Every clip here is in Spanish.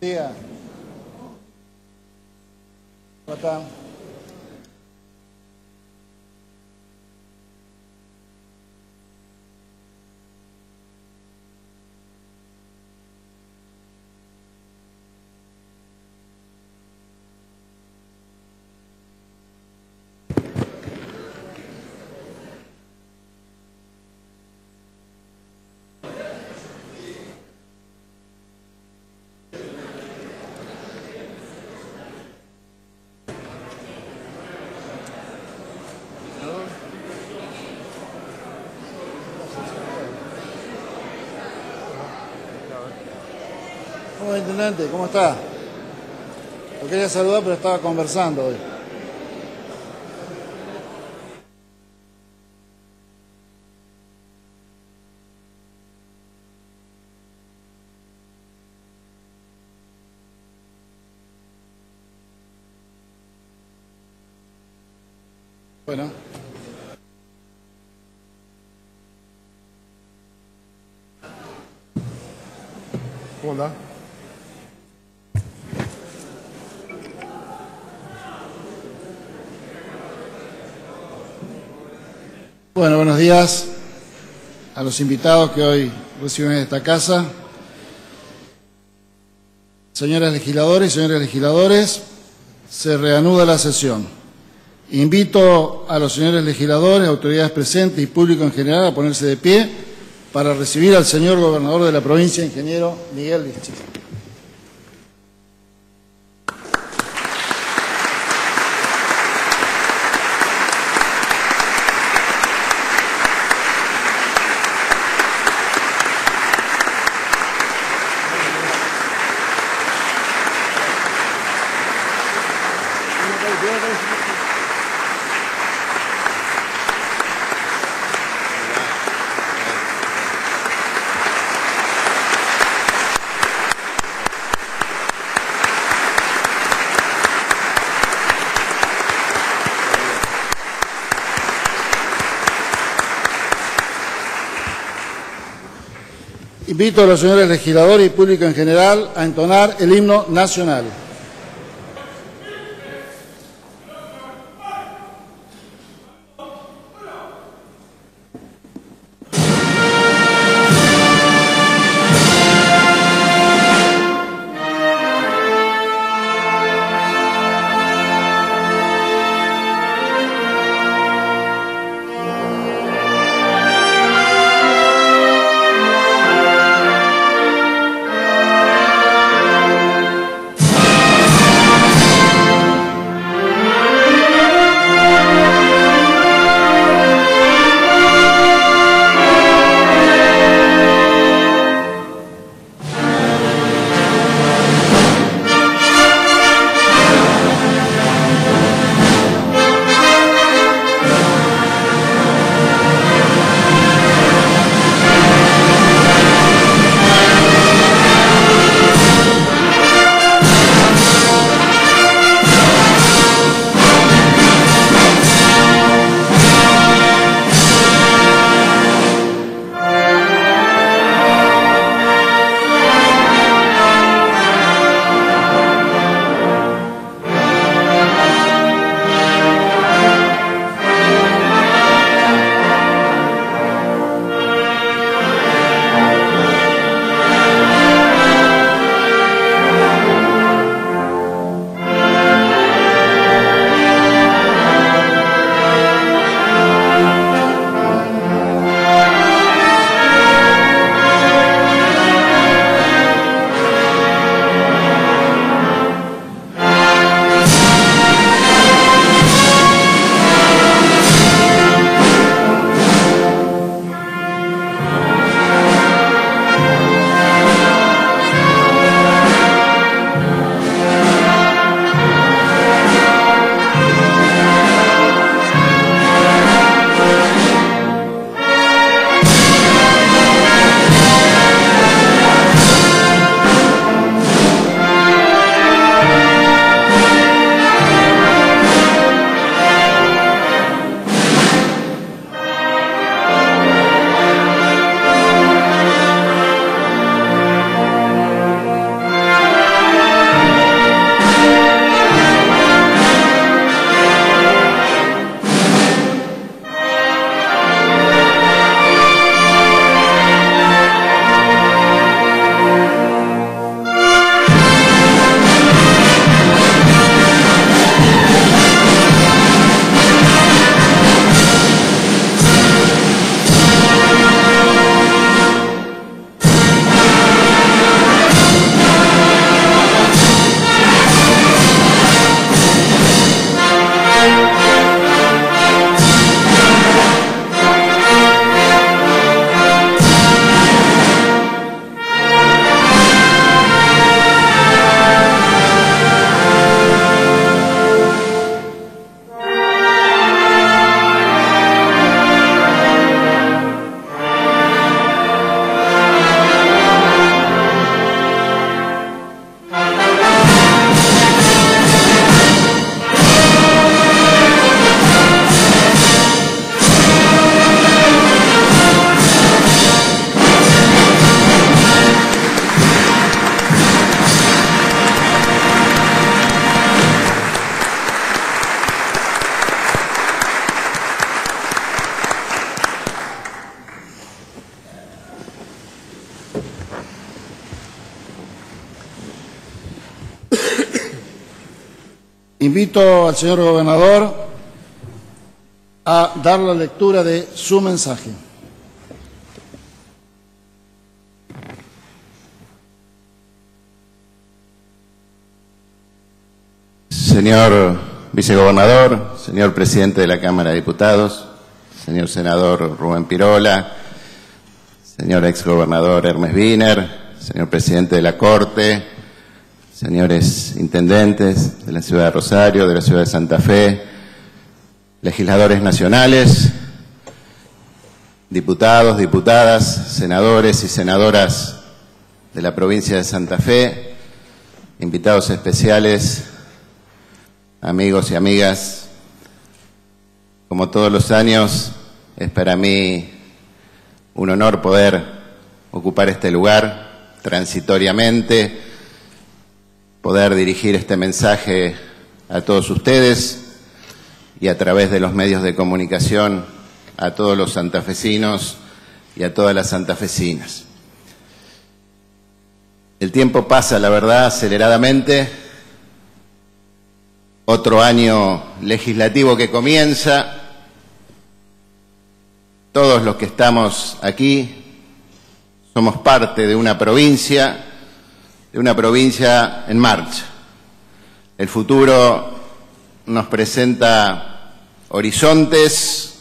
Día. ¿Cómo están? Hola, intendente, ¿cómo está? Lo quería saludar, pero estaba conversando hoy. Bueno. ¿Cómo anda? Bueno, buenos días a los invitados que hoy reciben en esta casa. Señoras legisladoras y señores legisladores, se reanuda la sesión. Invito a los señores legisladores, autoridades presentes y público en general a ponerse de pie para recibir al señor gobernador de la provincia, ingeniero Miguel Vilches. Invito a los señores legisladores y público en general a entonar el himno nacional. Invito al señor gobernador a dar la lectura de su mensaje. Señor vicegobernador, señor presidente de la Cámara de Diputados, señor senador Rubén Pirola, señor exgobernador Hermes Wiener, señor presidente de la Corte, señores intendentes de la ciudad de Rosario, de la ciudad de Santa Fe, legisladores nacionales, diputados, diputadas, senadores y senadoras de la provincia de Santa Fe, invitados especiales, amigos y amigas, como todos los años, es para mí un honor poder ocupar este lugar transitoriamente, poder dirigir este mensaje a todos ustedes y a través de los medios de comunicación a todos los santafesinos y a todas las santafesinas. El tiempo pasa, la verdad, aceleradamente. Otro año legislativo que comienza. Todos los que estamos aquí somos parte de una provincia en marcha. El futuro nos presenta horizontes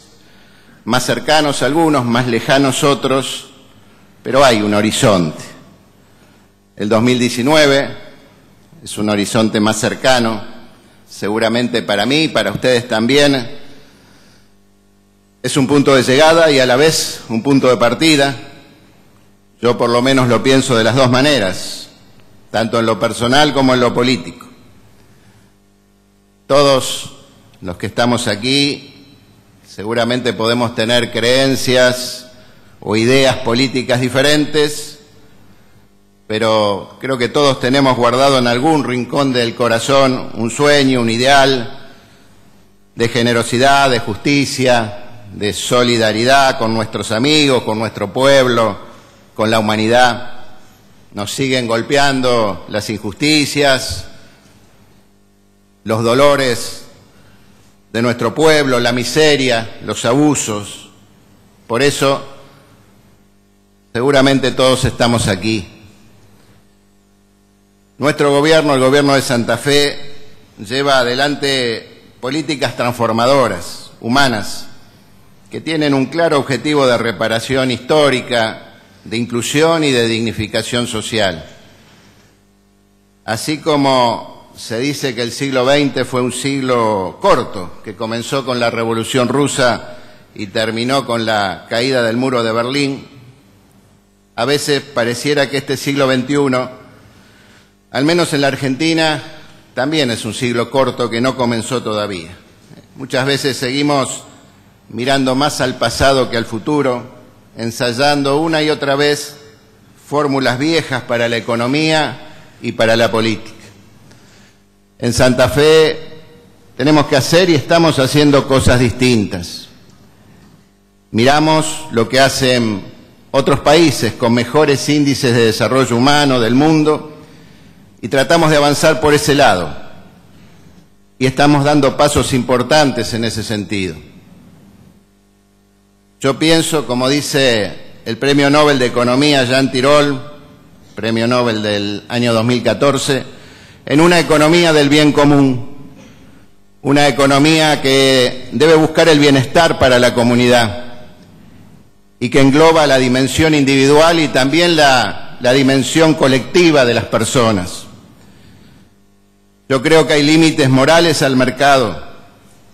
más cercanos algunos, más lejanos otros, pero hay un horizonte. El 2019 es un horizonte más cercano, seguramente para mí, para ustedes también. Es un punto de llegada y a la vez un punto de partida. Yo por lo menos lo pienso de las dos maneras, tanto en lo personal como en lo político. Todos los que estamos aquí seguramente podemos tener creencias o ideas políticas diferentes, pero creo que todos tenemos guardado en algún rincón del corazón un sueño, un ideal de generosidad, de justicia, de solidaridad con nuestros amigos, con nuestro pueblo, con la humanidad. Nos siguen golpeando las injusticias, los dolores de nuestro pueblo, la miseria, los abusos. Por eso, seguramente todos estamos aquí. Nuestro gobierno, el gobierno de Santa Fe, lleva adelante políticas transformadoras, humanas, que tienen un claro objetivo de reparación histórica, de inclusión y de dignificación social. Así como se dice que el siglo XX fue un siglo corto, que comenzó con la Revolución Rusa y terminó con la caída del muro de Berlín, a veces pareciera que este siglo XXI, al menos en la Argentina, también es un siglo corto que no comenzó todavía. Muchas veces seguimos mirando más al pasado que al futuro, ensayando una y otra vez fórmulas viejas para la economía y para la política. En Santa Fe tenemos que hacer y estamos haciendo cosas distintas. Miramos lo que hacen otros países con mejores índices de desarrollo humano del mundo y tratamos de avanzar por ese lado. Y estamos dando pasos importantes en ese sentido. Yo pienso, como dice el Premio Nobel de Economía Jean Tirole, Premio Nobel del año 2014, en una economía del bien común, una economía que debe buscar el bienestar para la comunidad y que engloba la dimensión individual y también la dimensión colectiva de las personas. Yo creo que hay límites morales al mercado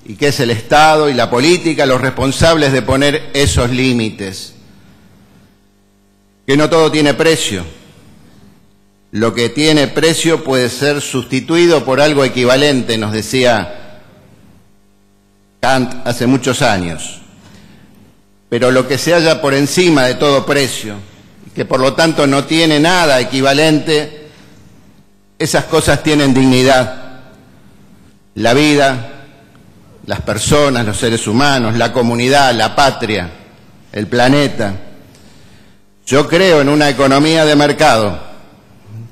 y que es el Estado y la política los responsables de poner esos límites. Que no todo tiene precio. Lo que tiene precio puede ser sustituido por algo equivalente, nos decía Kant hace muchos años. Pero lo que se halla por encima de todo precio, que por lo tanto no tiene nada equivalente, esas cosas tienen dignidad. La vida, las personas, los seres humanos, la comunidad, la patria, el planeta. Yo creo en una economía de mercado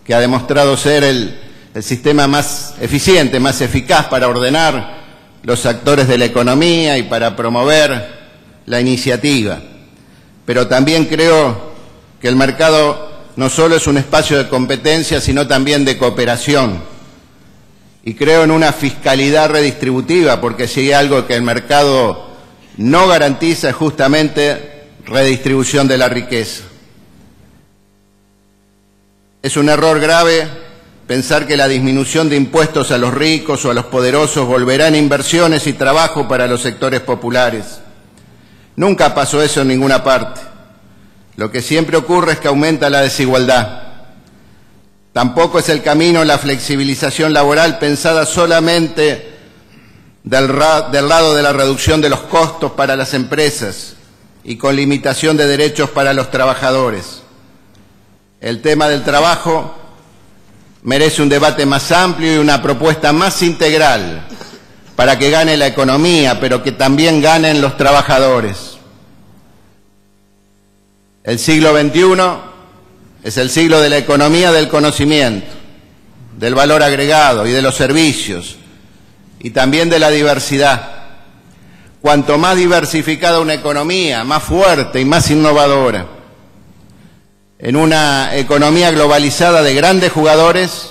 que ha demostrado ser el el sistema más eficiente, más eficaz para ordenar los actores de la economía y para promover la iniciativa. Pero también creo que el mercado no solo es un espacio de competencia, sino también de cooperación. Y creo en una fiscalidad redistributiva, porque si hay algo que el mercado no garantiza es justamente redistribución de la riqueza. Es un error grave pensar que la disminución de impuestos a los ricos o a los poderosos volverá en inversiones y trabajo para los sectores populares. Nunca pasó eso en ninguna parte. Lo que siempre ocurre es que aumenta la desigualdad. Tampoco es el camino la flexibilización laboral pensada solamente del lado de la reducción de los costos para las empresas y con limitación de derechos para los trabajadores. El tema del trabajo merece un debate más amplio y una propuesta más integral para que gane la economía, pero que también ganen los trabajadores. El siglo XXI es el siglo de la economía del conocimiento, del valor agregado y de los servicios, y también de la diversidad. Cuanto más diversificada una economía, más fuerte y más innovadora. En una economía globalizada de grandes jugadores,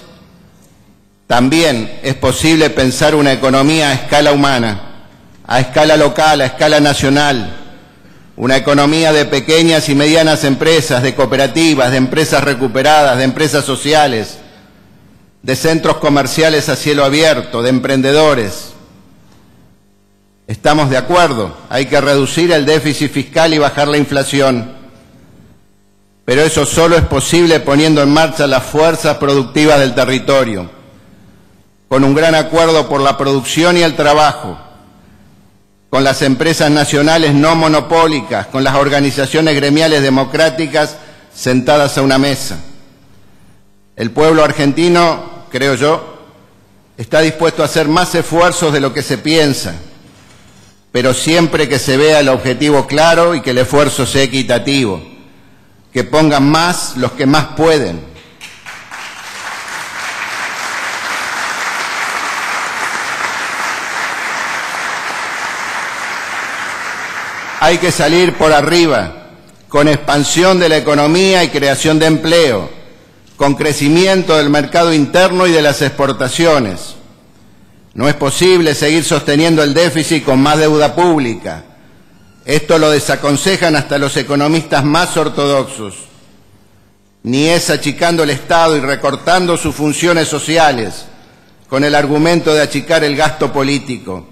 también es posible pensar una economía a escala humana, a escala local, a escala nacional, una economía de pequeñas y medianas empresas, de cooperativas, de empresas recuperadas, de empresas sociales, de centros comerciales a cielo abierto, de emprendedores. Estamos de acuerdo, hay que reducir el déficit fiscal y bajar la inflación. Pero eso solo es posible poniendo en marcha las fuerzas productivas del territorio, con un gran acuerdo por la producción y el trabajo, con las empresas nacionales no monopólicas, con las organizaciones gremiales democráticas sentadas a una mesa. El pueblo argentino, creo yo, está dispuesto a hacer más esfuerzos de lo que se piensa, pero siempre que se vea el objetivo claro y que el esfuerzo sea equitativo. Que pongan más los que más pueden. Hay que salir por arriba, con expansión de la economía y creación de empleo, con crecimiento del mercado interno y de las exportaciones. No es posible seguir sosteniendo el déficit con más deuda pública. Esto lo desaconsejan hasta los economistas más ortodoxos. Ni es achicando el Estado y recortando sus funciones sociales con el argumento de achicar el gasto político,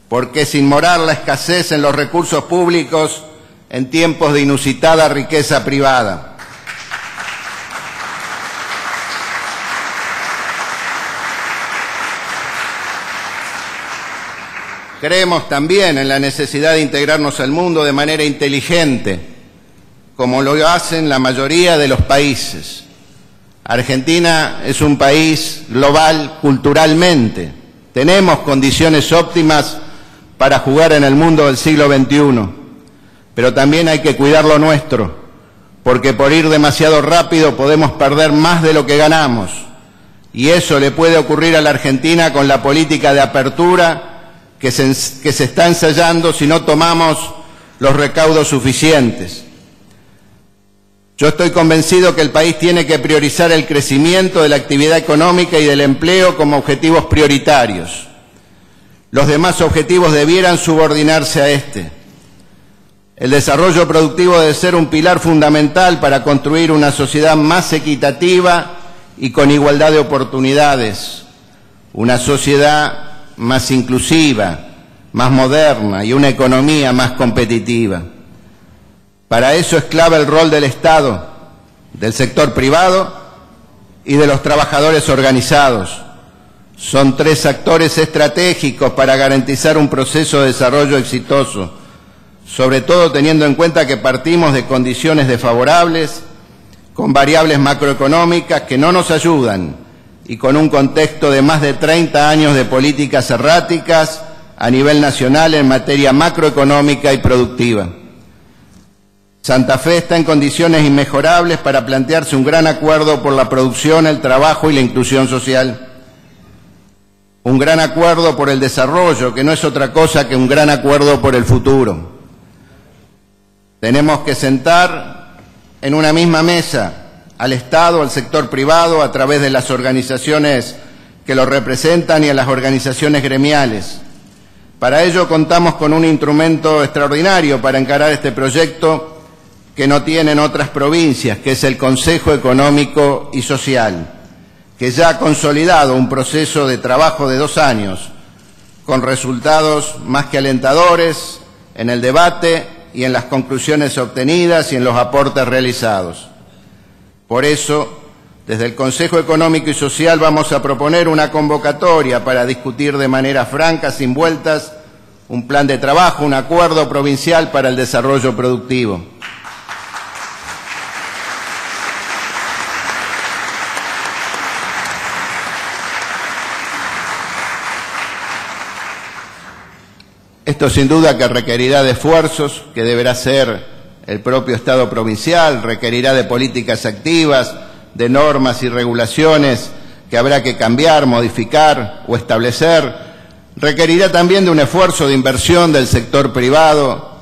porque sin morar la escasez en los recursos públicos en tiempos de inusitada riqueza privada. Creemos también en la necesidad de integrarnos al mundo de manera inteligente, como lo hacen la mayoría de los países. Argentina es un país global culturalmente. Tenemos condiciones óptimas para jugar en el mundo del siglo XXI, pero también hay que cuidar lo nuestro, porque por ir demasiado rápido podemos perder más de lo que ganamos, y eso le puede ocurrir a la Argentina con la política de apertura que se está ensayando si no tomamos los recaudos suficientes. Yo estoy convencido que el país tiene que priorizar el crecimiento de la actividad económica y del empleo como objetivos prioritarios. Los demás objetivos debieran subordinarse a este. El desarrollo productivo debe ser un pilar fundamental para construir una sociedad más equitativa y con igualdad de oportunidades, una sociedad más inclusiva, más moderna y una economía más competitiva. Para eso es clave el rol del Estado, del sector privado y de los trabajadores organizados. Son tres actores estratégicos para garantizar un proceso de desarrollo exitoso, sobre todo teniendo en cuenta que partimos de condiciones desfavorables, con variables macroeconómicas que no nos ayudan y con un contexto de más de 30 años de políticas erráticas a nivel nacional en materia macroeconómica y productiva. Santa Fe está en condiciones inmejorables para plantearse un gran acuerdo por la producción, el trabajo y la inclusión social. Un gran acuerdo por el desarrollo, que no es otra cosa que un gran acuerdo por el futuro. Tenemos que sentar en una misma mesa al Estado, al sector privado, a través de las organizaciones que lo representan y a las organizaciones gremiales. Para ello contamos con un instrumento extraordinario para encarar este proyecto que no tienen otras provincias, que es el Consejo Económico y Social, que ya ha consolidado un proceso de trabajo de 2 años, con resultados más que alentadores en el debate y en las conclusiones obtenidas y en los aportes realizados. Por eso, desde el Consejo Económico y Social vamos a proponer una convocatoria para discutir de manera franca, sin vueltas, un plan de trabajo, un acuerdo provincial para el desarrollo productivo. Esto sin duda que requerirá de esfuerzos que deberá hacer el propio Estado provincial, requerirá de políticas activas, de normas y regulaciones que habrá que cambiar, modificar o establecer. Requerirá también de un esfuerzo de inversión del sector privado,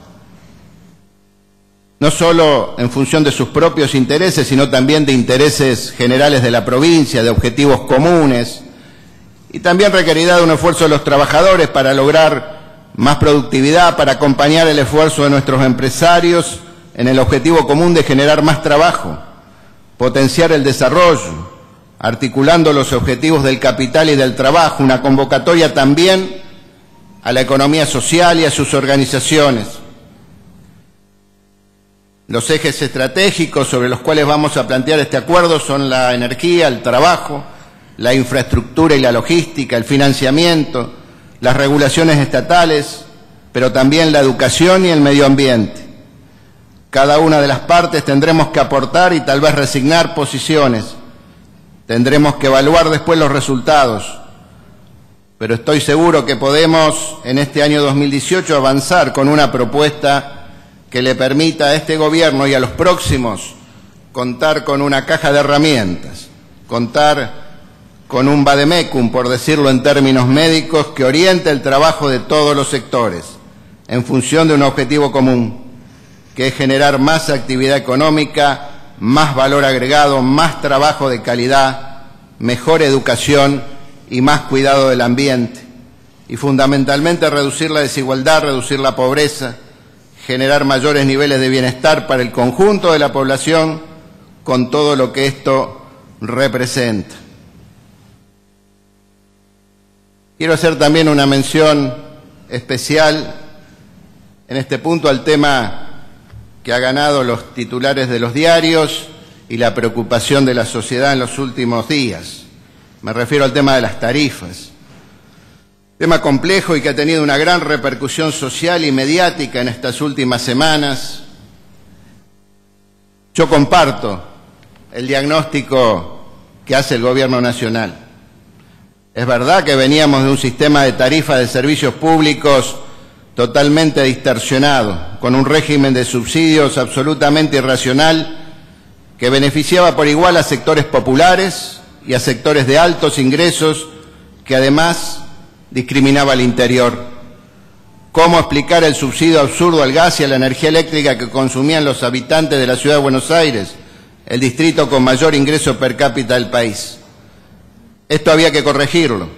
no solo en función de sus propios intereses, sino también de intereses generales de la provincia, de objetivos comunes. Y también requerirá de un esfuerzo de los trabajadores para lograr más productividad, para acompañar el esfuerzo de nuestros empresarios en el objetivo común de generar más trabajo, potenciar el desarrollo, articulando los objetivos del capital y del trabajo, una convocatoria también a la economía social y a sus organizaciones. Los ejes estratégicos sobre los cuales vamos a plantear este acuerdo son la energía, el trabajo, la infraestructura y la logística, el financiamiento, las regulaciones estatales, pero también la educación y el medio ambiente. Cada una de las partes tendremos que aportar y tal vez resignar posiciones. Tendremos que evaluar después los resultados. Pero estoy seguro que podemos, en este año 2018, avanzar con una propuesta que le permita a este gobierno y a los próximos contar con una caja de herramientas, contar con un vademecum, por decirlo en términos médicos, que oriente el trabajo de todos los sectores en función de un objetivo común, que es generar más actividad económica, más valor agregado, más trabajo de calidad, mejor educación y más cuidado del ambiente. Y fundamentalmente reducir la desigualdad, reducir la pobreza, generar mayores niveles de bienestar para el conjunto de la población, con todo lo que esto representa. Quiero hacer también una mención especial en este punto al tema que ha ganado los titulares de los diarios y la preocupación de la sociedad en los últimos días. Me refiero al tema de las tarifas. Tema complejo y que ha tenido una gran repercusión social y mediática en estas últimas semanas. Yo comparto el diagnóstico que hace el Gobierno Nacional. Es verdad que veníamos de un sistema de tarifas de servicios públicos totalmente distorsionado, con un régimen de subsidios absolutamente irracional que beneficiaba por igual a sectores populares y a sectores de altos ingresos, que además discriminaba al interior. ¿Cómo explicar el subsidio absurdo al gas y a la energía eléctrica que consumían los habitantes de la Ciudad de Buenos Aires, el distrito con mayor ingreso per cápita del país? Esto había que corregirlo,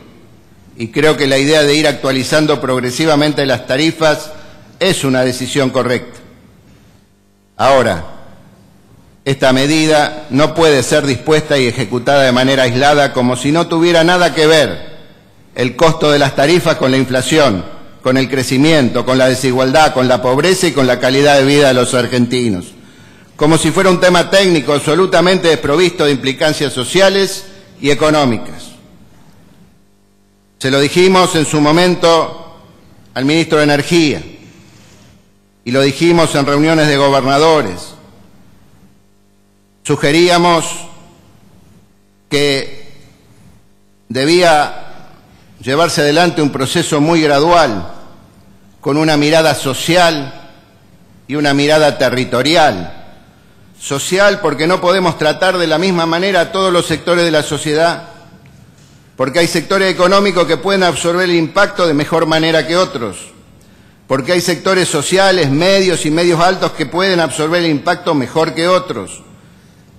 y creo que la idea de ir actualizando progresivamente las tarifas es una decisión correcta. Ahora, esta medida no puede ser dispuesta y ejecutada de manera aislada, como si no tuviera nada que ver el costo de las tarifas con la inflación, con el crecimiento, con la desigualdad, con la pobreza y con la calidad de vida de los argentinos. Como si fuera un tema técnico absolutamente desprovisto de implicancias sociales y económicas. Se lo dijimos en su momento al ministro de Energía y lo dijimos en reuniones de gobernadores. Sugeríamos que debía llevarse adelante un proceso muy gradual, con una mirada social y una mirada territorial. Social, porque no podemos tratar de la misma manera a todos los sectores de la sociedad, porque hay sectores económicos que pueden absorber el impacto de mejor manera que otros, porque hay sectores sociales, medios y medios altos que pueden absorber el impacto mejor que otros,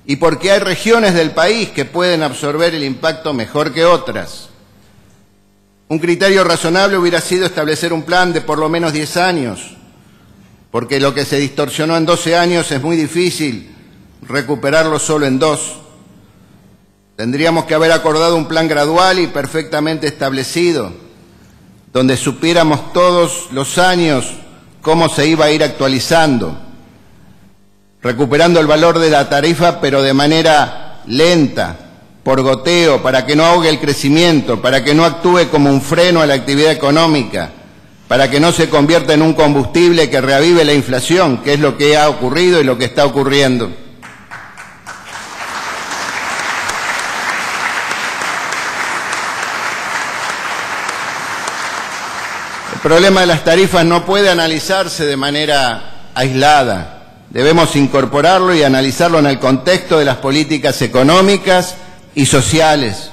y porque hay regiones del país que pueden absorber el impacto mejor que otras. Un criterio razonable hubiera sido establecer un plan de por lo menos 10 años, porque lo que se distorsionó en 12 años es muy difícil recuperarlo solo en 2. Tendríamos que haber acordado un plan gradual y perfectamente establecido, donde supiéramos todos los años cómo se iba a ir actualizando, recuperando el valor de la tarifa, pero de manera lenta, por goteo, para que no ahogue el crecimiento, para que no actúe como un freno a la actividad económica, para que no se convierta en un combustible que reavive la inflación, que es lo que ha ocurrido y lo que está ocurriendo. El problema de las tarifas no puede analizarse de manera aislada. Debemos incorporarlo y analizarlo en el contexto de las políticas económicas y sociales.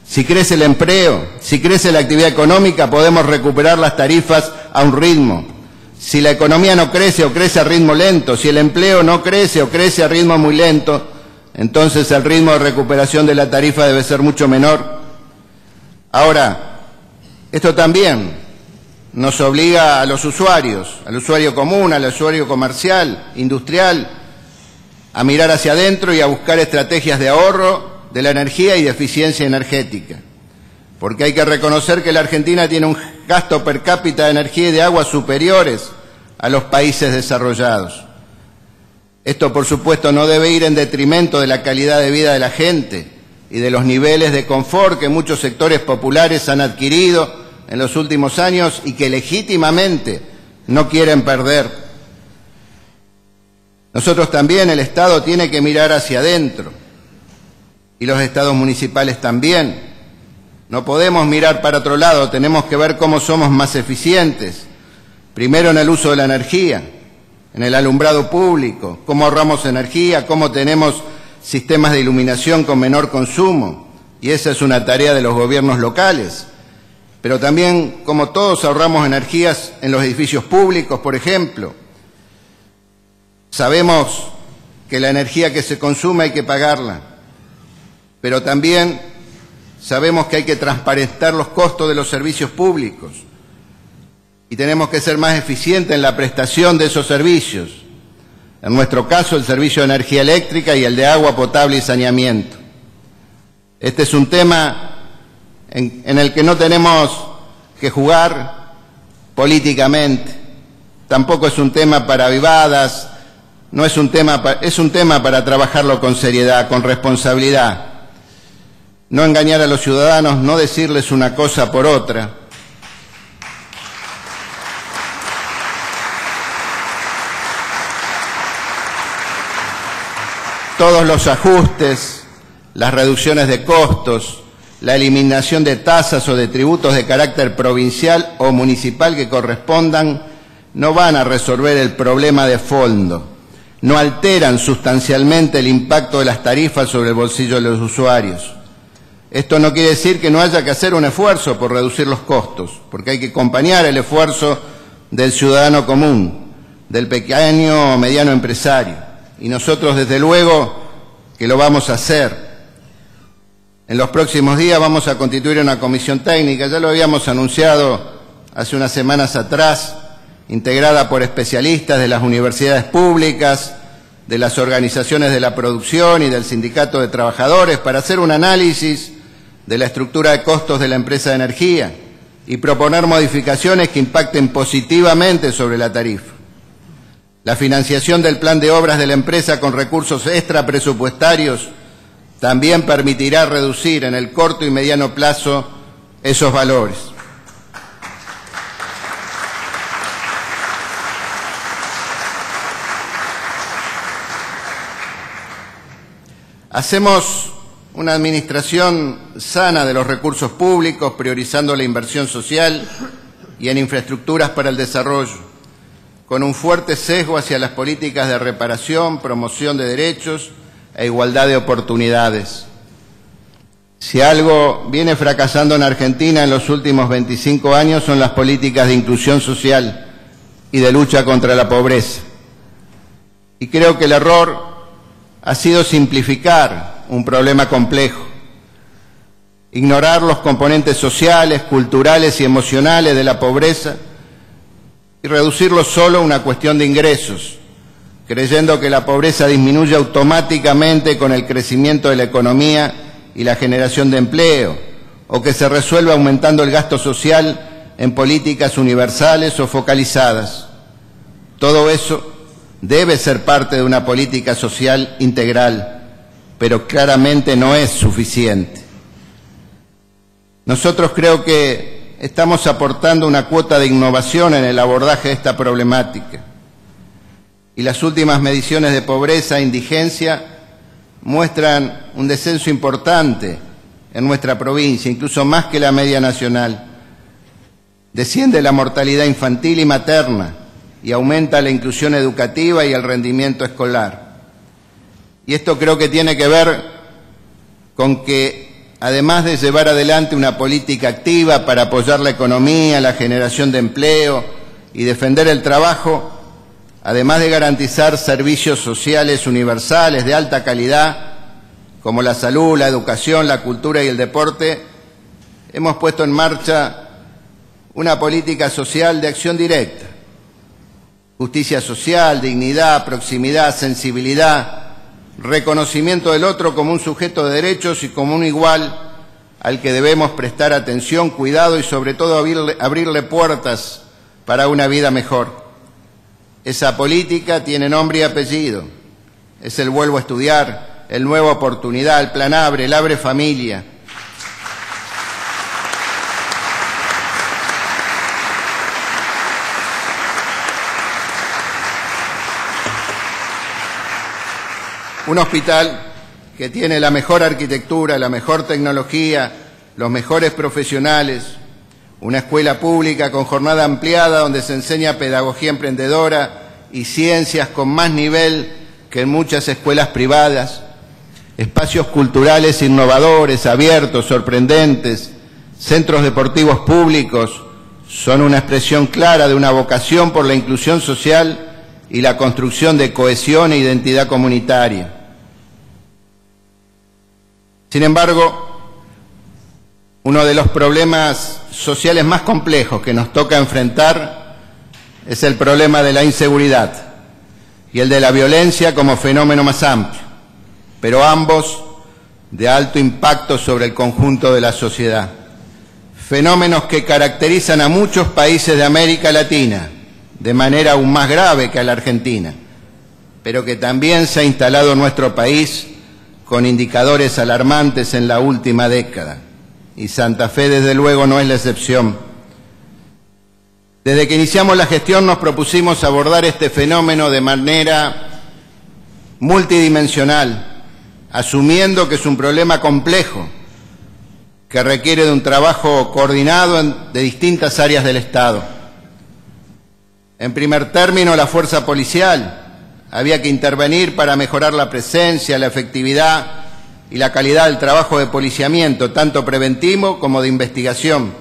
Si crece el empleo, si crece la actividad económica, podemos recuperar las tarifas a un ritmo. Si la economía no crece o crece a ritmo lento, si el empleo no crece o crece a ritmo muy lento, entonces el ritmo de recuperación de la tarifa debe ser mucho menor. Ahora, esto también nos obliga a los usuarios, al usuario común, al usuario comercial, industrial, a mirar hacia adentro y a buscar estrategias de ahorro de la energía y de eficiencia energética. Porque hay que reconocer que la Argentina tiene un gasto per cápita de energía y de agua superiores a los países desarrollados. Esto, por supuesto, no debe ir en detrimento de la calidad de vida de la gente y de los niveles de confort que muchos sectores populares han adquirido en los últimos años y que legítimamente no quieren perder. Nosotros también, el Estado tiene que mirar hacia adentro y los estados municipales también. No podemos mirar para otro lado, tenemos que ver cómo somos más eficientes. Primero en el uso de la energía, en el alumbrado público, cómo ahorramos energía, cómo tenemos sistemas de iluminación con menor consumo, y esa es una tarea de los gobiernos locales. Pero también cómo todos ahorramos energías en los edificios públicos, por ejemplo. Sabemos que la energía que se consume hay que pagarla, pero también sabemos que hay que transparentar los costos de los servicios públicos y tenemos que ser más eficientes en la prestación de esos servicios. En nuestro caso, el servicio de energía eléctrica y el de agua potable y saneamiento. Este es un tema en el que no tenemos que jugar políticamente. Tampoco es un tema para vivadas, no es un tema, es un tema para trabajarlo con seriedad, con responsabilidad. No engañar a los ciudadanos, no decirles una cosa por otra. Todos los ajustes, las reducciones de costos, la eliminación de tasas o de tributos de carácter provincial o municipal que correspondan, no van a resolver el problema de fondo, no alteran sustancialmente el impacto de las tarifas sobre el bolsillo de los usuarios. Esto no quiere decir que no haya que hacer un esfuerzo por reducir los costos, porque hay que acompañar el esfuerzo del ciudadano común, del pequeño o mediano empresario. Y nosotros, desde luego, que lo vamos a hacer. En los próximos días vamos a constituir una comisión técnica, ya lo habíamos anunciado hace unas semanas atrás, integrada por especialistas de las universidades públicas, de las organizaciones de la producción y del sindicato de trabajadores, para hacer un análisis de la estructura de costos de la empresa de energía y proponer modificaciones que impacten positivamente sobre la tarifa. La financiación del plan de obras de la empresa con recursos extrapresupuestarios también permitirá reducir en el corto y mediano plazo esos valores. Hacemos una administración sana de los recursos públicos, priorizando la inversión social y en infraestructuras para el desarrollo, con un fuerte sesgo hacia las políticas de reparación, promoción de derechos e igualdad de oportunidades. Si algo viene fracasando en Argentina en los últimos 25 años son las políticas de inclusión social y de lucha contra la pobreza. Y creo que el error ha sido simplificar un problema complejo, ignorar los componentes sociales, culturales y emocionales de la pobreza y reducirlo solo a una cuestión de ingresos, creyendo que la pobreza disminuye automáticamente con el crecimiento de la economía y la generación de empleo, o que se resuelve aumentando el gasto social en políticas universales o focalizadas. Todo eso debe ser parte de una política social integral, pero claramente no es suficiente. Nosotros creo que estamos aportando una cuota de innovación en el abordaje de esta problemática. Y las últimas mediciones de pobreza e indigencia muestran un descenso importante en nuestra provincia, incluso más que la media nacional. Desciende la mortalidad infantil y materna y aumenta la inclusión educativa y el rendimiento escolar. Y esto creo que tiene que ver con que, además de llevar adelante una política activa para apoyar la economía, la generación de empleo y defender el trabajo, además de garantizar servicios sociales universales de alta calidad, como la salud, la educación, la cultura y el deporte, hemos puesto en marcha una política social de acción directa. Justicia social, dignidad, proximidad, sensibilidad, reconocimiento del otro como un sujeto de derechos y como un igual al que debemos prestar atención, cuidado y sobre todo abrirle puertas para una vida mejor. Esa política tiene nombre y apellido. Es el Vuelvo a Estudiar, el Nueva Oportunidad, el Plan Abre, el Abre Familia. Un hospital que tiene la mejor arquitectura, la mejor tecnología, los mejores profesionales, una escuela pública con jornada ampliada donde se enseña pedagogía emprendedora y ciencias con más nivel que en muchas escuelas privadas, espacios culturales innovadores, abiertos, sorprendentes, centros deportivos públicos, son una expresión clara de una vocación por la inclusión social y la construcción de cohesión e identidad comunitaria. Sin embargo, uno de los problemas sociales más complejos que nos toca enfrentar es el problema de la inseguridad y el de la violencia como fenómeno más amplio, pero ambos de alto impacto sobre el conjunto de la sociedad. Fenómenos que caracterizan a muchos países de América Latina, de manera aún más grave que a la Argentina, pero que también se ha instalado en nuestro país con indicadores alarmantes en la última década. Y Santa Fe, desde luego, no es la excepción. Desde que iniciamos la gestión nos propusimos abordar este fenómeno de manera multidimensional, asumiendo que es un problema complejo, que requiere de un trabajo coordinado de distintas áreas del Estado. En primer término, la fuerza policial. Había que intervenir para mejorar la presencia, la efectividad y la calidad del trabajo de policiamiento, tanto preventivo como de investigación,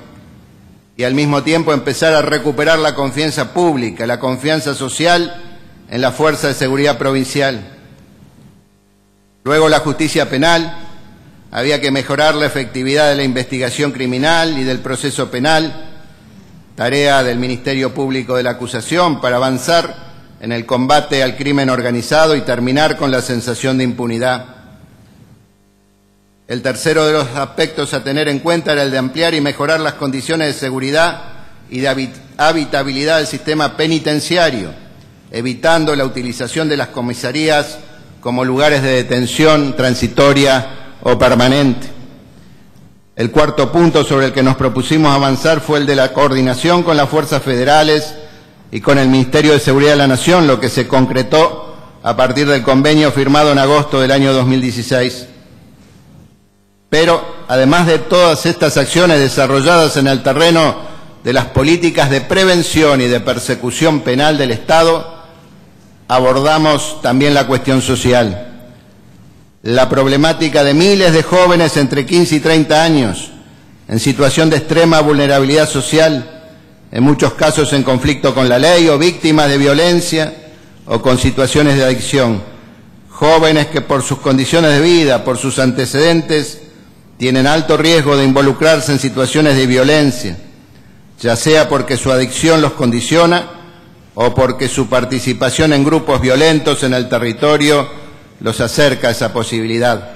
y al mismo tiempo empezar a recuperar la confianza pública, la confianza social en la Fuerza de Seguridad Provincial. Luego la justicia penal. Había que mejorar la efectividad de la investigación criminal y del proceso penal, tarea del Ministerio Público de la Acusación para avanzar en el combate al crimen organizado y terminar con la sensación de impunidad. El tercero de los aspectos a tener en cuenta era el de ampliar y mejorar las condiciones de seguridad y de habitabilidad del sistema penitenciario, evitando la utilización de las comisarías como lugares de detención transitoria o permanente. El cuarto punto sobre el que nos propusimos avanzar fue el de la coordinación con las fuerzas federales y con el Ministerio de Seguridad de la Nación, lo que se concretó a partir del convenio firmado en agosto del año 2016. Pero, además de todas estas acciones desarrolladas en el terreno de las políticas de prevención y de persecución penal del Estado, abordamos también la cuestión social. La problemática de miles de jóvenes entre 15 y 30 años en situación de extrema vulnerabilidad social, en muchos casos en conflicto con la ley o víctimas de violencia o con situaciones de adicción. Jóvenes que por sus condiciones de vida, por sus antecedentes, tienen alto riesgo de involucrarse en situaciones de violencia, ya sea porque su adicción los condiciona o porque su participación en grupos violentos en el territorio los acerca a esa posibilidad.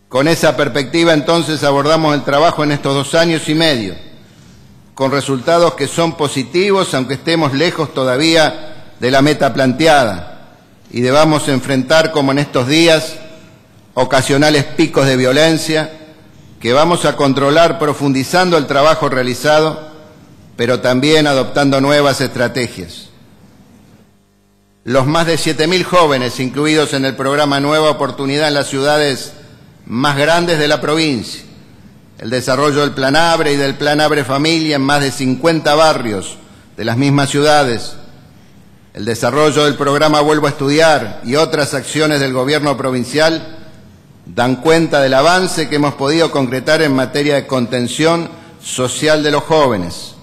Con esa perspectiva, entonces, abordamos el trabajo en estos 2 años y medio, con resultados que son positivos, aunque estemos lejos todavía de la meta planteada y debamos enfrentar, como en estos días, ocasionales picos de violencia que vamos a controlar profundizando el trabajo realizado, pero también adoptando nuevas estrategias. Los más de 7.000 jóvenes incluidos en el programa Nueva Oportunidad en las ciudades más grandes de la provincia, el desarrollo del Plan Abre y del Plan Abre Familia en más de 50 barrios de las mismas ciudades, el desarrollo del programa Vuelvo a Estudiar y otras acciones del gobierno provincial dan cuenta del avance que hemos podido concretar en materia de contención social de los jóvenes.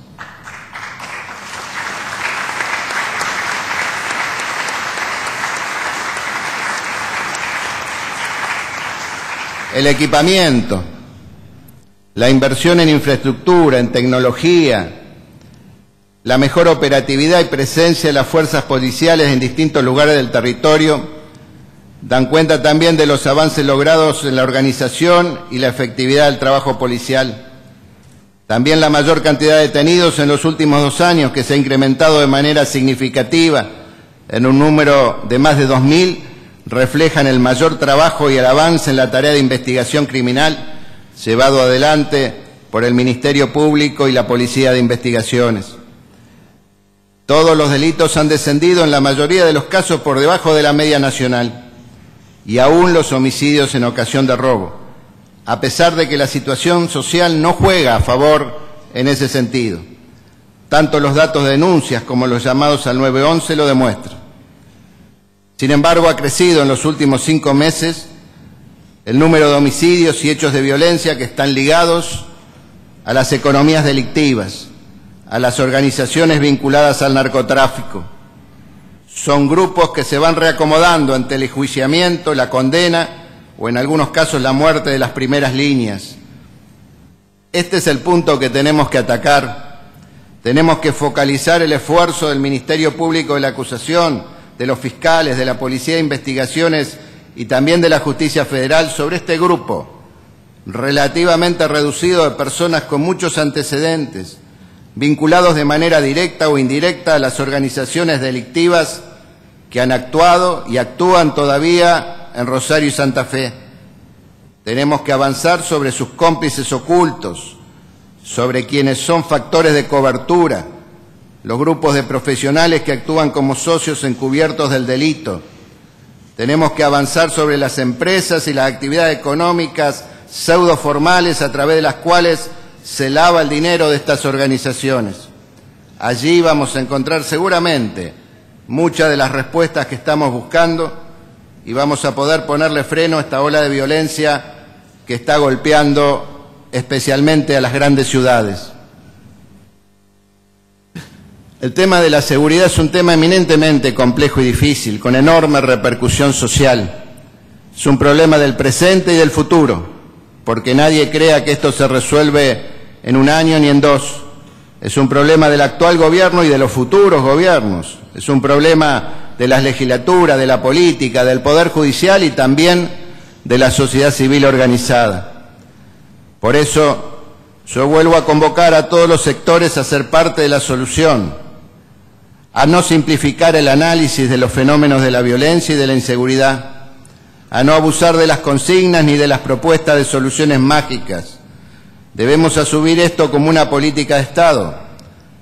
El equipamiento, la inversión en infraestructura, en tecnología, la mejor operatividad y presencia de las fuerzas policiales en distintos lugares del territorio dan cuenta también de los avances logrados en la organización y la efectividad del trabajo policial. También la mayor cantidad de detenidos en los últimos 2 años, que se ha incrementado de manera significativa en un número de más de 2.000, reflejan el mayor trabajo y el avance en la tarea de investigación criminal llevado adelante por el Ministerio Público y la Policía de Investigaciones. Todos los delitos han descendido en la mayoría de los casos por debajo de la media nacional y aún los homicidios en ocasión de robo, a pesar de que la situación social no juega a favor en ese sentido. Tanto los datos de denuncias como los llamados al 911 lo demuestran. Sin embargo, ha crecido en los últimos 5 meses el número de homicidios y hechos de violencia que están ligados a las economías delictivas, a las organizaciones vinculadas al narcotráfico. Son grupos que se van reacomodando ante el enjuiciamiento, la condena o en algunos casos la muerte de las primeras líneas. Este es el punto que tenemos que atacar. Tenemos que focalizar el esfuerzo del Ministerio Público de la Acusación, de los fiscales, de la Policía de Investigaciones y también de la Justicia Federal sobre este grupo relativamente reducido de personas con muchos antecedentes, vinculados de manera directa o indirecta a las organizaciones delictivas que han actuado y actúan todavía en Rosario y Santa Fe. Tenemos que avanzar sobre sus cómplices ocultos, sobre quienes son factores de cobertura, los grupos de profesionales que actúan como socios encubiertos del delito. Tenemos que avanzar sobre las empresas y las actividades económicas pseudoformales a través de las cuales se lava el dinero de estas organizaciones. Allí vamos a encontrar seguramente muchas de las respuestas que estamos buscando y vamos a poder ponerle freno a esta ola de violencia que está golpeando especialmente a las grandes ciudades. El tema de la seguridad es un tema eminentemente complejo y difícil, con enorme repercusión social. Es un problema del presente y del futuro, porque nadie crea que esto se resuelve en 1 año ni en 2. Es un problema del actual gobierno y de los futuros gobiernos. Es un problema de las legislaturas, de la política, del Poder Judicial y también de la sociedad civil organizada. Por eso, yo vuelvo a convocar a todos los sectores a ser parte de la solución, a no simplificar el análisis de los fenómenos de la violencia y de la inseguridad, a no abusar de las consignas ni de las propuestas de soluciones mágicas. Debemos asumir esto como una política de Estado,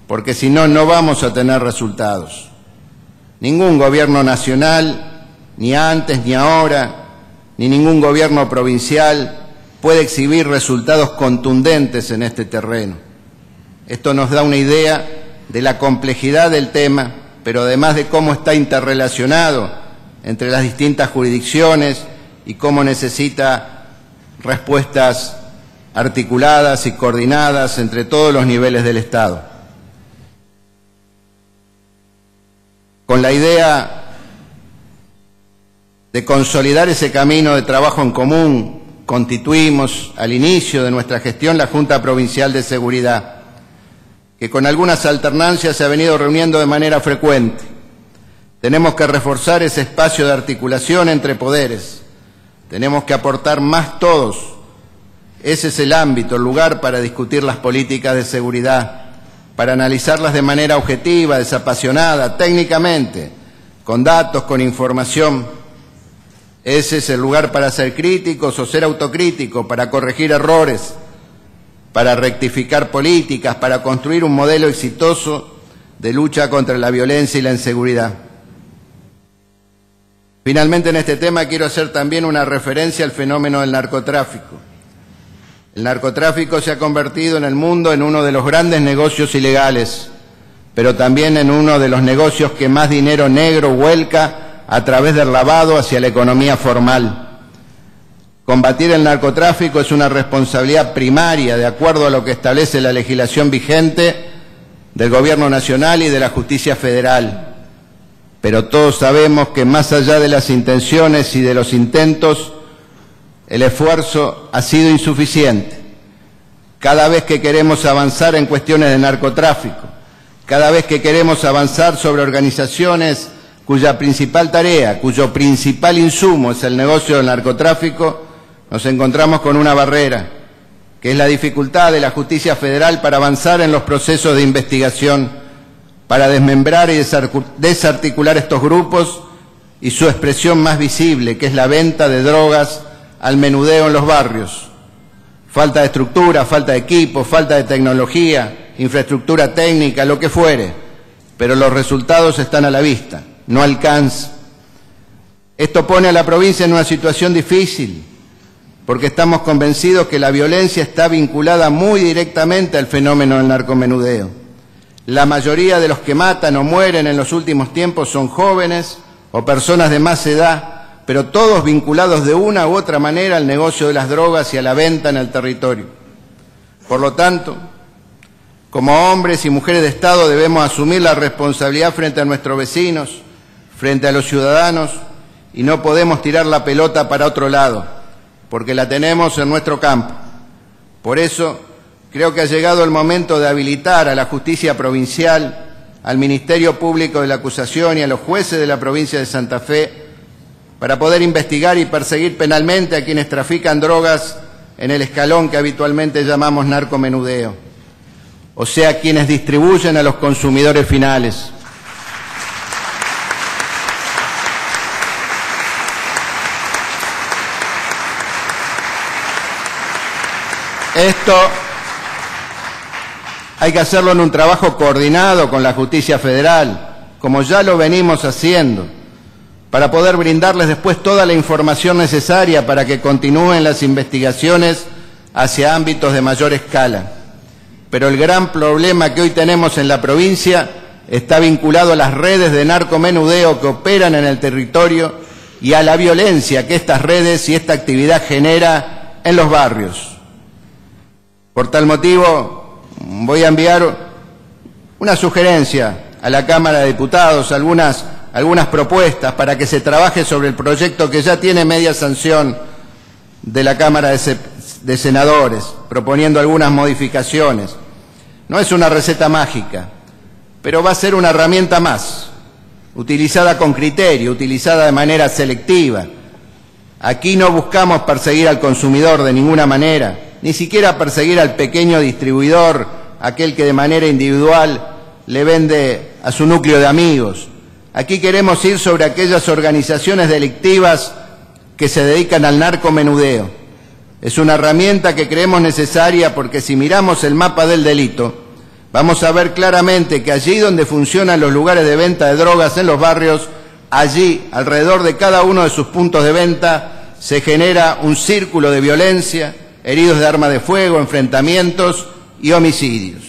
porque si no, no vamos a tener resultados. Ningún gobierno nacional, ni antes ni ahora, ni ningún gobierno provincial puede exhibir resultados contundentes en este terreno. Esto nos da una idea de la complejidad del tema, pero además de cómo está interrelacionado entre las distintas jurisdicciones y cómo necesita respuestas articuladas y coordinadas entre todos los niveles del Estado. Con la idea de consolidar ese camino de trabajo en común, constituimos al inicio de nuestra gestión la Junta Provincial de Seguridad, que con algunas alternancias se ha venido reuniendo de manera frecuente. Tenemos que reforzar ese espacio de articulación entre poderes. Tenemos que aportar más todos. Ese es el ámbito, el lugar para discutir las políticas de seguridad, para analizarlas de manera objetiva, desapasionada, técnicamente, con datos, con información. Ese es el lugar para ser críticos o ser autocríticos, para corregir errores, para rectificar políticas, para construir un modelo exitoso de lucha contra la violencia y la inseguridad. Finalmente, en este tema quiero hacer también una referencia al fenómeno del narcotráfico. El narcotráfico se ha convertido en el mundo en uno de los grandes negocios ilegales, pero también en uno de los negocios que más dinero negro vuelca a través del lavado hacia la economía formal. Combatir el narcotráfico es una responsabilidad primaria, de acuerdo a lo que establece la legislación vigente del Gobierno Nacional y de la Justicia Federal. Pero todos sabemos que más allá de las intenciones y de los intentos, el esfuerzo ha sido insuficiente. Cada vez que queremos avanzar en cuestiones de narcotráfico, cada vez que queremos avanzar sobre organizaciones cuya principal tarea, cuyo principal insumo es el negocio del narcotráfico, nos encontramos con una barrera, que es la dificultad de la justicia federal para avanzar en los procesos de investigación, para desmembrar y desarticular estos grupos y su expresión más visible, que es la venta de drogas al menudeo en los barrios. Falta de estructura, falta de equipo, falta de tecnología, infraestructura técnica, lo que fuere, pero los resultados están a la vista, no alcanza. Esto pone a la provincia en una situación difícil, porque estamos convencidos que la violencia está vinculada muy directamente al fenómeno del narcomenudeo. La mayoría de los que matan o mueren en los últimos tiempos son jóvenes o personas de más edad, pero todos vinculados de una u otra manera al negocio de las drogas y a la venta en el territorio. Por lo tanto, como hombres y mujeres de Estado debemos asumir la responsabilidad frente a nuestros vecinos, frente a los ciudadanos, y no podemos tirar la pelota para otro lado, porque la tenemos en nuestro campo. Por eso, creo que ha llegado el momento de habilitar a la justicia provincial, al Ministerio Público de la Acusación y a los jueces de la provincia de Santa Fe para poder investigar y perseguir penalmente a quienes trafican drogas en el escalón que habitualmente llamamos narcomenudeo, o sea, quienes distribuyen a los consumidores finales. Esto hay que hacerlo en un trabajo coordinado con la Justicia Federal, como ya lo venimos haciendo, para poder brindarles después toda la información necesaria para que continúen las investigaciones hacia ámbitos de mayor escala. Pero el gran problema que hoy tenemos en la provincia está vinculado a las redes de narcomenudeo que operan en el territorio y a la violencia que estas redes y esta actividad genera en los barrios. Por tal motivo, voy a enviar una sugerencia a la Cámara de Diputados, algunas propuestas para que se trabaje sobre el proyecto que ya tiene media sanción de la Cámara de Senadores, proponiendo algunas modificaciones. No es una receta mágica, pero va a ser una herramienta más, utilizada con criterio, utilizada de manera selectiva. Aquí no buscamos perseguir al consumidor de ninguna manera, ni siquiera perseguir al pequeño distribuidor, aquel que de manera individual le vende a su núcleo de amigos. Aquí queremos ir sobre aquellas organizaciones delictivas que se dedican al narcomenudeo. Es una herramienta que creemos necesaria porque si miramos el mapa del delito, vamos a ver claramente que allí donde funcionan los lugares de venta de drogas en los barrios, allí, alrededor de cada uno de sus puntos de venta, se genera un círculo de violencia, heridos de arma de fuego, enfrentamientos y homicidios.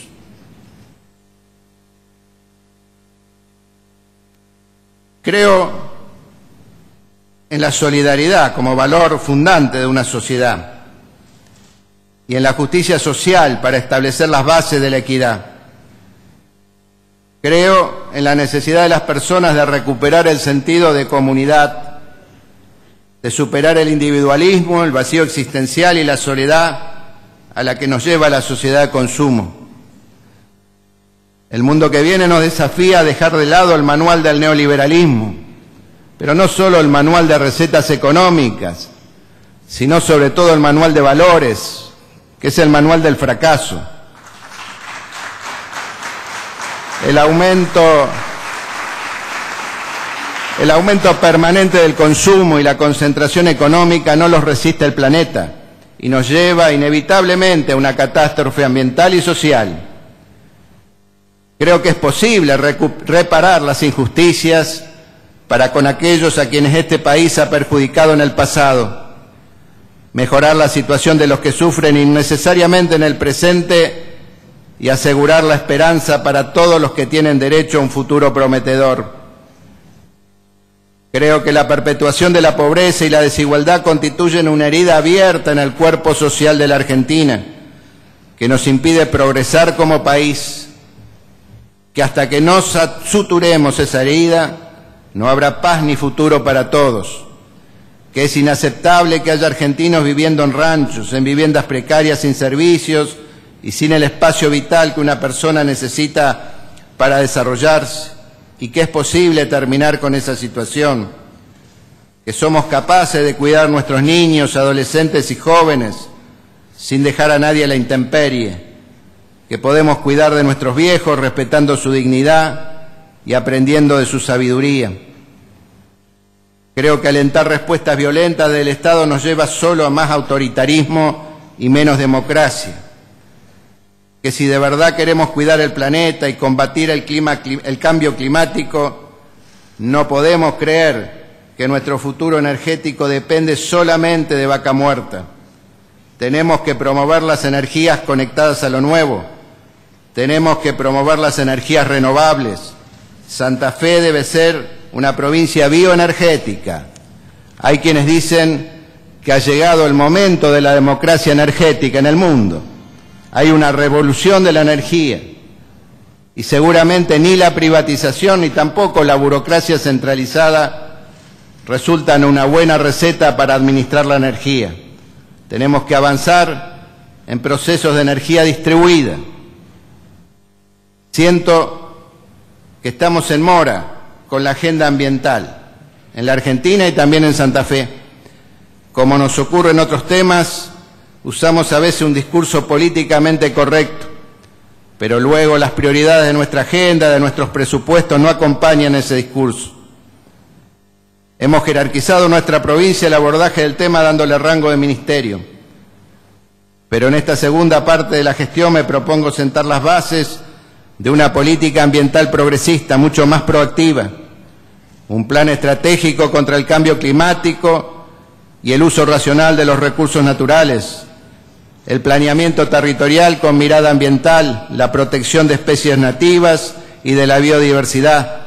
Creo en la solidaridad como valor fundante de una sociedad y en la justicia social para establecer las bases de la equidad. Creo en la necesidad de las personas de recuperar el sentido de comunidad, de superar el individualismo, el vacío existencial y la soledad a la que nos lleva la sociedad de consumo. El mundo que viene nos desafía a dejar de lado el manual del neoliberalismo, pero no solo el manual de recetas económicas, sino sobre todo el manual de valores, que es el manual del fracaso. El aumento permanente del consumo y la concentración económica no los resiste el planeta y nos lleva inevitablemente a una catástrofe ambiental y social. Creo que es posible reparar las injusticias para con aquellos a quienes este país ha perjudicado en el pasado, mejorar la situación de los que sufren innecesariamente en el presente y asegurar la esperanza para todos los que tienen derecho a un futuro prometedor. Creo que la perpetuación de la pobreza y la desigualdad constituyen una herida abierta en el cuerpo social de la Argentina, que nos impide progresar como país, que hasta que no suturemos esa herida, no habrá paz ni futuro para todos, que es inaceptable que haya argentinos viviendo en ranchos, en viviendas precarias sin servicios y sin el espacio vital que una persona necesita para desarrollarse, y que es posible terminar con esa situación, que somos capaces de cuidar a nuestros niños, adolescentes y jóvenes sin dejar a nadie a la intemperie, que podemos cuidar de nuestros viejos respetando su dignidad y aprendiendo de su sabiduría. Creo que alentar respuestas violentas del Estado nos lleva solo a más autoritarismo y menos democracia. Que si de verdad queremos cuidar el planeta y combatir el cambio climático, no podemos creer que nuestro futuro energético depende solamente de vaca muerta. Tenemos que promover las energías conectadas a lo nuevo. Tenemos que promover las energías renovables. Santa Fe debe ser una provincia bioenergética. Hay quienes dicen que ha llegado el momento de la democracia energética en el mundo. Hay una revolución de la energía y seguramente ni la privatización ni tampoco la burocracia centralizada resultan una buena receta para administrar la energía. Tenemos que avanzar en procesos de energía distribuida. Siento que estamos en mora con la agenda ambiental en la Argentina y también en Santa Fe. Como nos ocurre en otros temas, usamos a veces un discurso políticamente correcto, pero luego las prioridades de nuestra agenda, de nuestros presupuestos, no acompañan ese discurso. Hemos jerarquizado nuestra provincia el abordaje del tema dándole rango de ministerio. Pero en esta segunda parte de la gestión me propongo sentar las bases de una política ambiental progresista, mucho más proactiva, un plan estratégico contra el cambio climático y el uso racional de los recursos naturales, el planeamiento territorial con mirada ambiental, la protección de especies nativas y de la biodiversidad,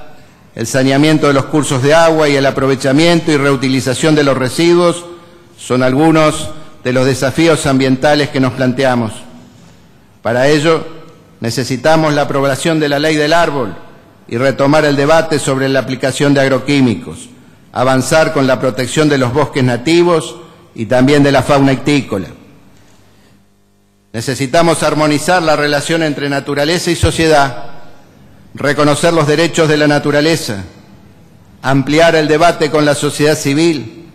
el saneamiento de los cursos de agua y el aprovechamiento y reutilización de los residuos son algunos de los desafíos ambientales que nos planteamos. Para ello, necesitamos la aprobación de la Ley del Árbol y retomar el debate sobre la aplicación de agroquímicos, avanzar con la protección de los bosques nativos y también de la fauna ictícola. Necesitamos armonizar la relación entre naturaleza y sociedad, reconocer los derechos de la naturaleza, ampliar el debate con la sociedad civil,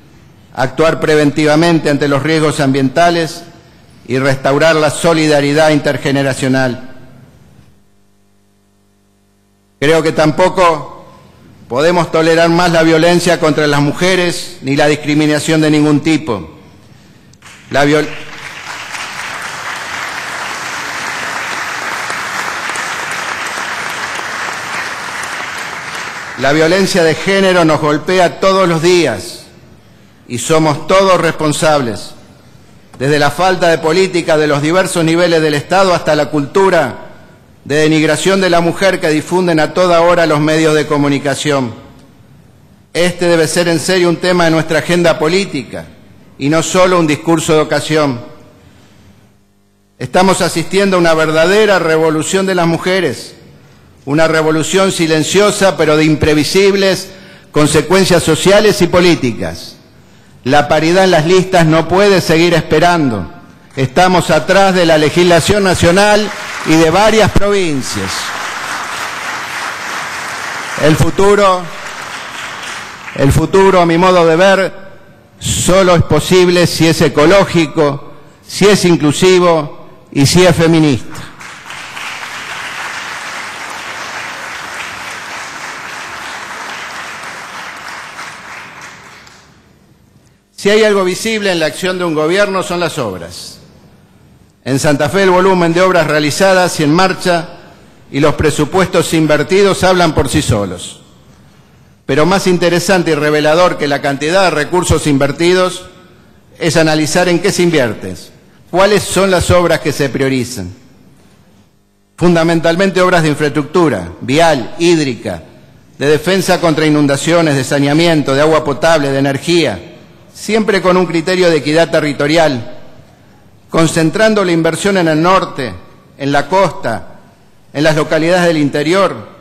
actuar preventivamente ante los riesgos ambientales y restaurar la solidaridad intergeneracional. Creo que tampoco podemos tolerar más la violencia contra las mujeres ni la discriminación de ningún tipo. La violencia de género nos golpea todos los días y somos todos responsables, desde la falta de política de los diversos niveles del Estado hasta la cultura de denigración de la mujer que difunden a toda hora los medios de comunicación. Este debe ser en serio un tema de nuestra agenda política y no solo un discurso de ocasión. Estamos asistiendo a una verdadera revolución de las mujeres, una revolución silenciosa pero de imprevisibles consecuencias sociales y políticas. La paridad en las listas no puede seguir esperando. Estamos atrás de la legislación nacional y de varias provincias. El futuro, a mi modo de ver, solo es posible si es ecológico, si es inclusivo y si es feminista. Si hay algo visible en la acción de un gobierno son las obras. En Santa Fe el volumen de obras realizadas y en marcha y los presupuestos invertidos hablan por sí solos. Pero más interesante y revelador que la cantidad de recursos invertidos es analizar en qué se invierte, cuáles son las obras que se priorizan. Fundamentalmente obras de infraestructura, vial, hídrica, de defensa contra inundaciones, de saneamiento, de agua potable, de energía, siempre con un criterio de equidad territorial, concentrando la inversión en el norte, en la costa, en las localidades del interior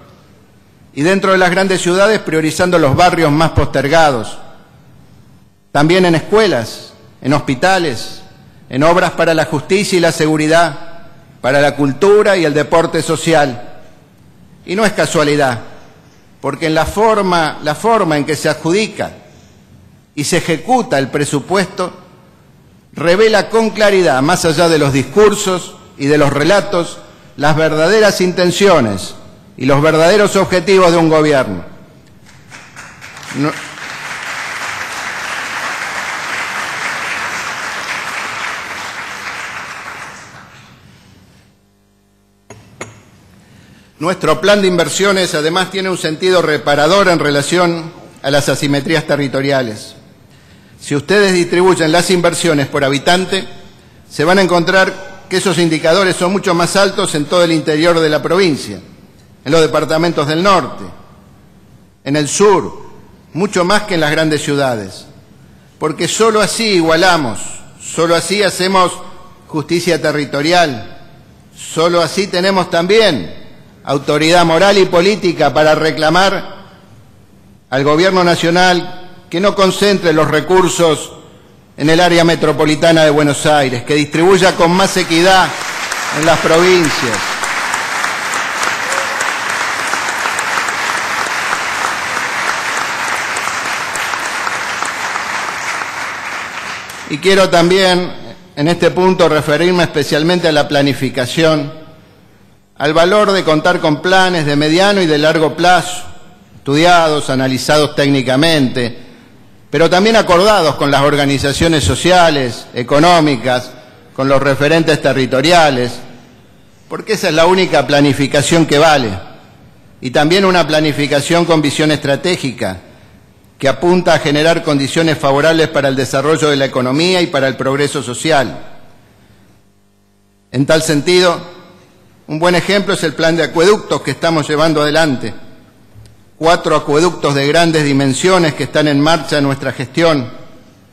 y dentro de las grandes ciudades priorizando los barrios más postergados. También en escuelas, en hospitales, en obras para la justicia y la seguridad, para la cultura y el deporte social. Y no es casualidad, porque en la forma en que se adjudica y se ejecuta el presupuesto revela con claridad, más allá de los discursos y de los relatos, las verdaderas intenciones y los verdaderos objetivos de un gobierno. Nuestro plan de inversiones además tiene un sentido reparador en relación a las asimetrías territoriales. Si ustedes distribuyen las inversiones por habitante, se van a encontrar que esos indicadores son mucho más altos en todo el interior de la provincia, en los departamentos del norte, en el sur, mucho más que en las grandes ciudades. Porque solo así igualamos, solo así hacemos justicia territorial, solo así tenemos también autoridad moral y política para reclamar al Gobierno Nacional que no concentre los recursos en el área metropolitana de Buenos Aires, que distribuya con más equidad en las provincias. Y quiero también, en este punto, referirme especialmente a la planificación, al valor de contar con planes de mediano y de largo plazo, estudiados, analizados técnicamente, pero también acordados con las organizaciones sociales, económicas, con los referentes territoriales, porque esa es la única planificación que vale, y también una planificación con visión estratégica, que apunta a generar condiciones favorables para el desarrollo de la economía y para el progreso social. En tal sentido, un buen ejemplo es el plan de acueductos que estamos llevando adelante. 4 acueductos de grandes dimensiones que están en marcha en nuestra gestión,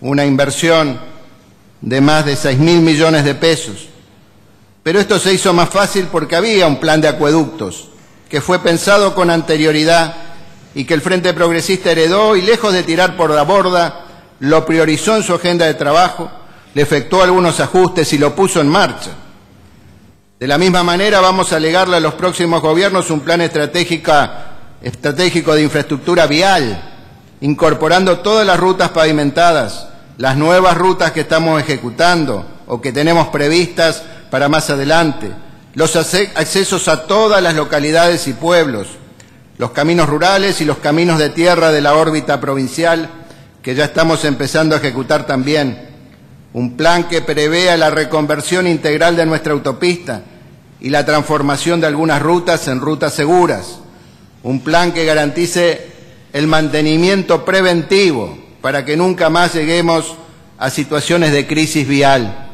una inversión de más de 6.000 millones de pesos. Pero esto se hizo más fácil porque había un plan de acueductos que fue pensado con anterioridad y que el Frente Progresista heredó y, lejos de tirar por la borda, lo priorizó en su agenda de trabajo, le efectuó algunos ajustes y lo puso en marcha. De la misma manera vamos a legarle a los próximos gobiernos un plan estratégico de infraestructura vial, incorporando todas las rutas pavimentadas, las nuevas rutas que estamos ejecutando o que tenemos previstas para más adelante, los accesos a todas las localidades y pueblos, los caminos rurales y los caminos de tierra de la órbita provincial, que ya estamos empezando a ejecutar también. Un plan que prevea la reconversión integral de nuestra autopista y la transformación de algunas rutas en rutas seguras. Un plan que garantice el mantenimiento preventivo para que nunca más lleguemos a situaciones de crisis vial.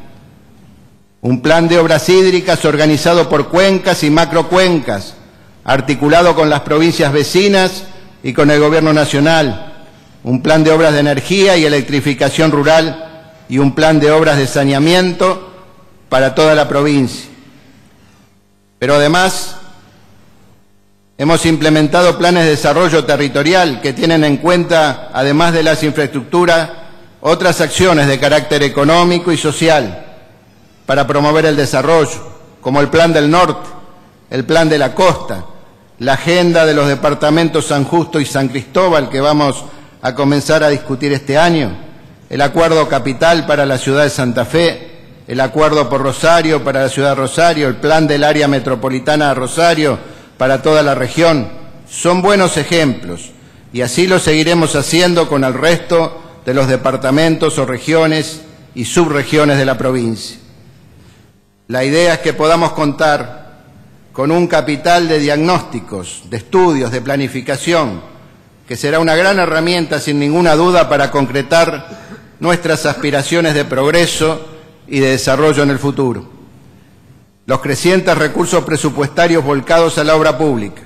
Un plan de obras hídricas organizado por cuencas y macrocuencas, articulado con las provincias vecinas y con el Gobierno Nacional, un plan de obras de energía y electrificación rural y un plan de obras de saneamiento para toda la provincia. Pero además hemos implementado planes de desarrollo territorial que tienen en cuenta, además de las infraestructuras, otras acciones de carácter económico y social para promover el desarrollo, como el Plan del Norte, el Plan de la Costa, la agenda de los departamentos San Justo y San Cristóbal que vamos a comenzar a discutir este año, el Acuerdo Capital para la ciudad de Santa Fe, el Acuerdo por Rosario para la ciudad de Rosario, el Plan del Área Metropolitana de Rosario para toda la región. Son buenos ejemplos y así lo seguiremos haciendo con el resto de los departamentos o regiones y subregiones de la provincia. La idea es que podamos contar con un capital de diagnósticos, de estudios, de planificación, que será una gran herramienta, sin ninguna duda, para concretar nuestras aspiraciones de progreso y de desarrollo en el futuro. Los crecientes recursos presupuestarios volcados a la obra pública,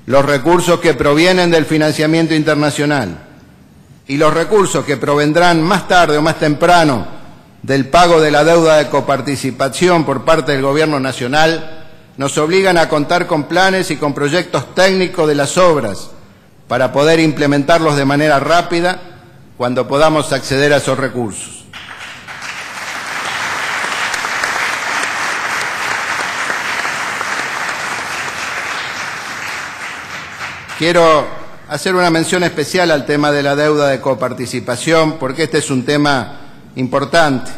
los recursos que provienen del financiamiento internacional y los recursos que provendrán más tarde o más temprano del pago de la deuda de coparticipación por parte del Gobierno Nacional, nos obligan a contar con planes y con proyectos técnicos de las obras para poder implementarlos de manera rápida cuando podamos acceder a esos recursos. Quiero hacer una mención especial al tema de la deuda de coparticipación, porque este es un tema importante,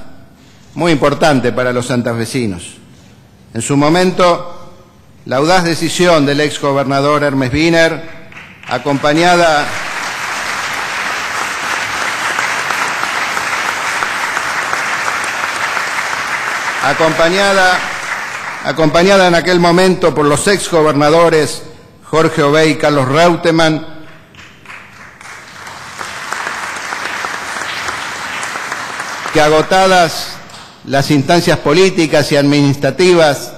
muy importante para los santafesinos. En su momento, la audaz decisión del exgobernador Hermes Wiener, acompañada en aquel momento por los exgobernadores Jorge Obey y Carlos Reutemann, que agotadas las instancias políticas y administrativas,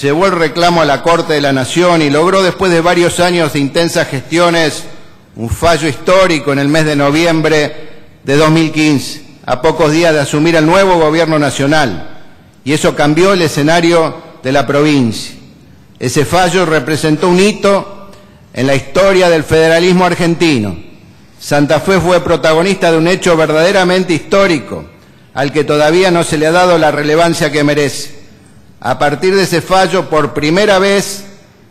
llevó el reclamo a la Corte de la Nación y logró, después de varios años de intensas gestiones, un fallo histórico en el mes de noviembre de 2015, a pocos días de asumir el nuevo Gobierno Nacional, y eso cambió el escenario de la provincia. Ese fallo representó un hito en la historia del federalismo argentino. Santa Fe fue protagonista de un hecho verdaderamente histórico, al que todavía no se le ha dado la relevancia que merece. A partir de ese fallo, por primera vez,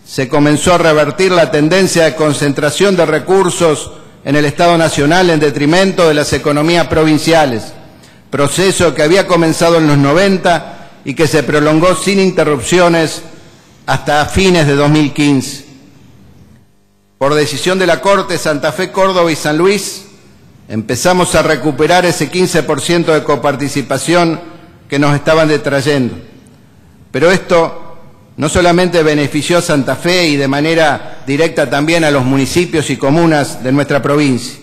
se comenzó a revertir la tendencia de concentración de recursos en el Estado Nacional en detrimento de las economías provinciales, proceso que había comenzado en los 90 y que se prolongó sin interrupciones hasta fines de 2015. Por decisión de la Corte, Santa Fe, Córdoba y San Luis empezamos a recuperar ese 15% de coparticipación que nos estaban detrayendo. Pero esto no solamente benefició a Santa Fe y de manera directa también a los municipios y comunas de nuestra provincia.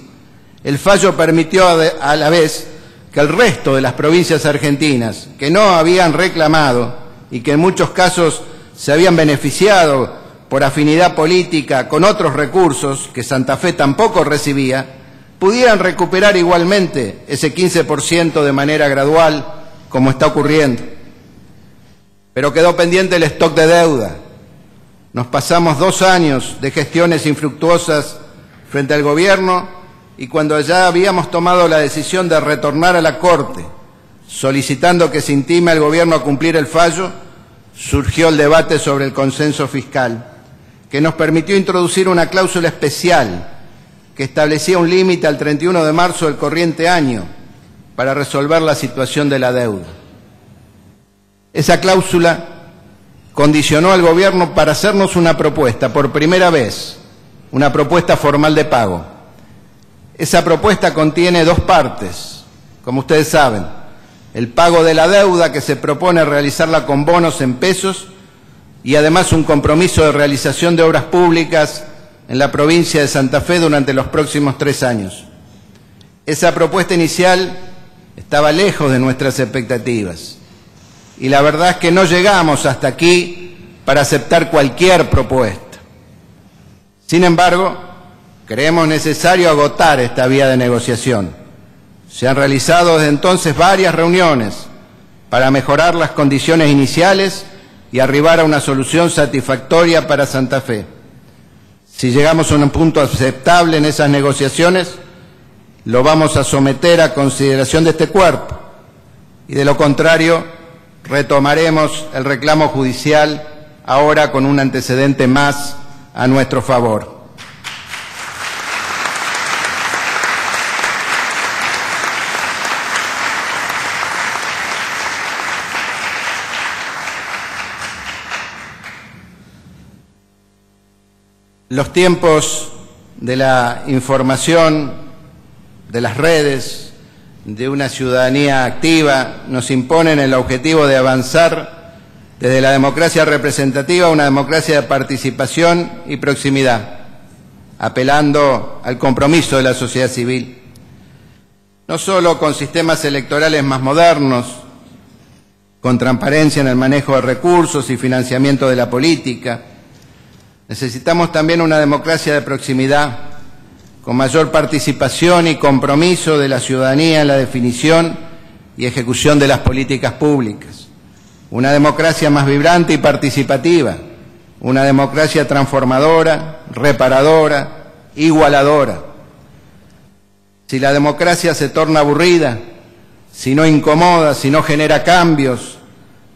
El fallo permitió a la vez que el resto de las provincias argentinas que no habían reclamado y que en muchos casos se habían beneficiado por afinidad política con otros recursos que Santa Fe tampoco recibía, pudieran recuperar igualmente ese 15% de manera gradual, como está ocurriendo. Pero quedó pendiente el stock de deuda. Nos pasamos 2 años de gestiones infructuosas frente al Gobierno y cuando ya habíamos tomado la decisión de retornar a la Corte, solicitando que se intime al Gobierno a cumplir el fallo, surgió el debate sobre el consenso fiscal, que nos permitió introducir una cláusula especial que establecía un límite al 31 de marzo del corriente año para resolver la situación de la deuda. Esa cláusula condicionó al Gobierno para hacernos una propuesta, por primera vez, una propuesta formal de pago. Esa propuesta contiene 2 partes, como ustedes saben: el pago de la deuda, que se propone realizarla con bonos en pesos, y además un compromiso de realización de obras públicas en la provincia de Santa Fe durante los próximos 3 años. Esa propuesta inicial estaba lejos de nuestras expectativas, y la verdad es que no llegamos hasta aquí para aceptar cualquier propuesta. Sin embargo, Creemos necesario agotar esta vía de negociación. Se han realizado desde entonces varias reuniones para mejorar las condiciones iniciales y arribar a una solución satisfactoria para Santa Fe. Si llegamos a un punto aceptable en esas negociaciones, lo vamos a someter a consideración de este cuerpo, y de lo contrario, retomaremos el reclamo judicial, ahora con un antecedente más a nuestro favor. Los tiempos de la información, de las redes, de una ciudadanía activa, nos imponen el objetivo de avanzar desde la democracia representativa a una democracia de participación y proximidad, apelando al compromiso de la sociedad civil. No solo con sistemas electorales más modernos, con transparencia en el manejo de recursos y financiamiento de la política. Necesitamos también una democracia de proximidad, con mayor participación y compromiso de la ciudadanía en la definición y ejecución de las políticas públicas. Una democracia más vibrante y participativa, una democracia transformadora, reparadora, igualadora. Si la democracia se torna aburrida, si no incomoda, si no genera cambios,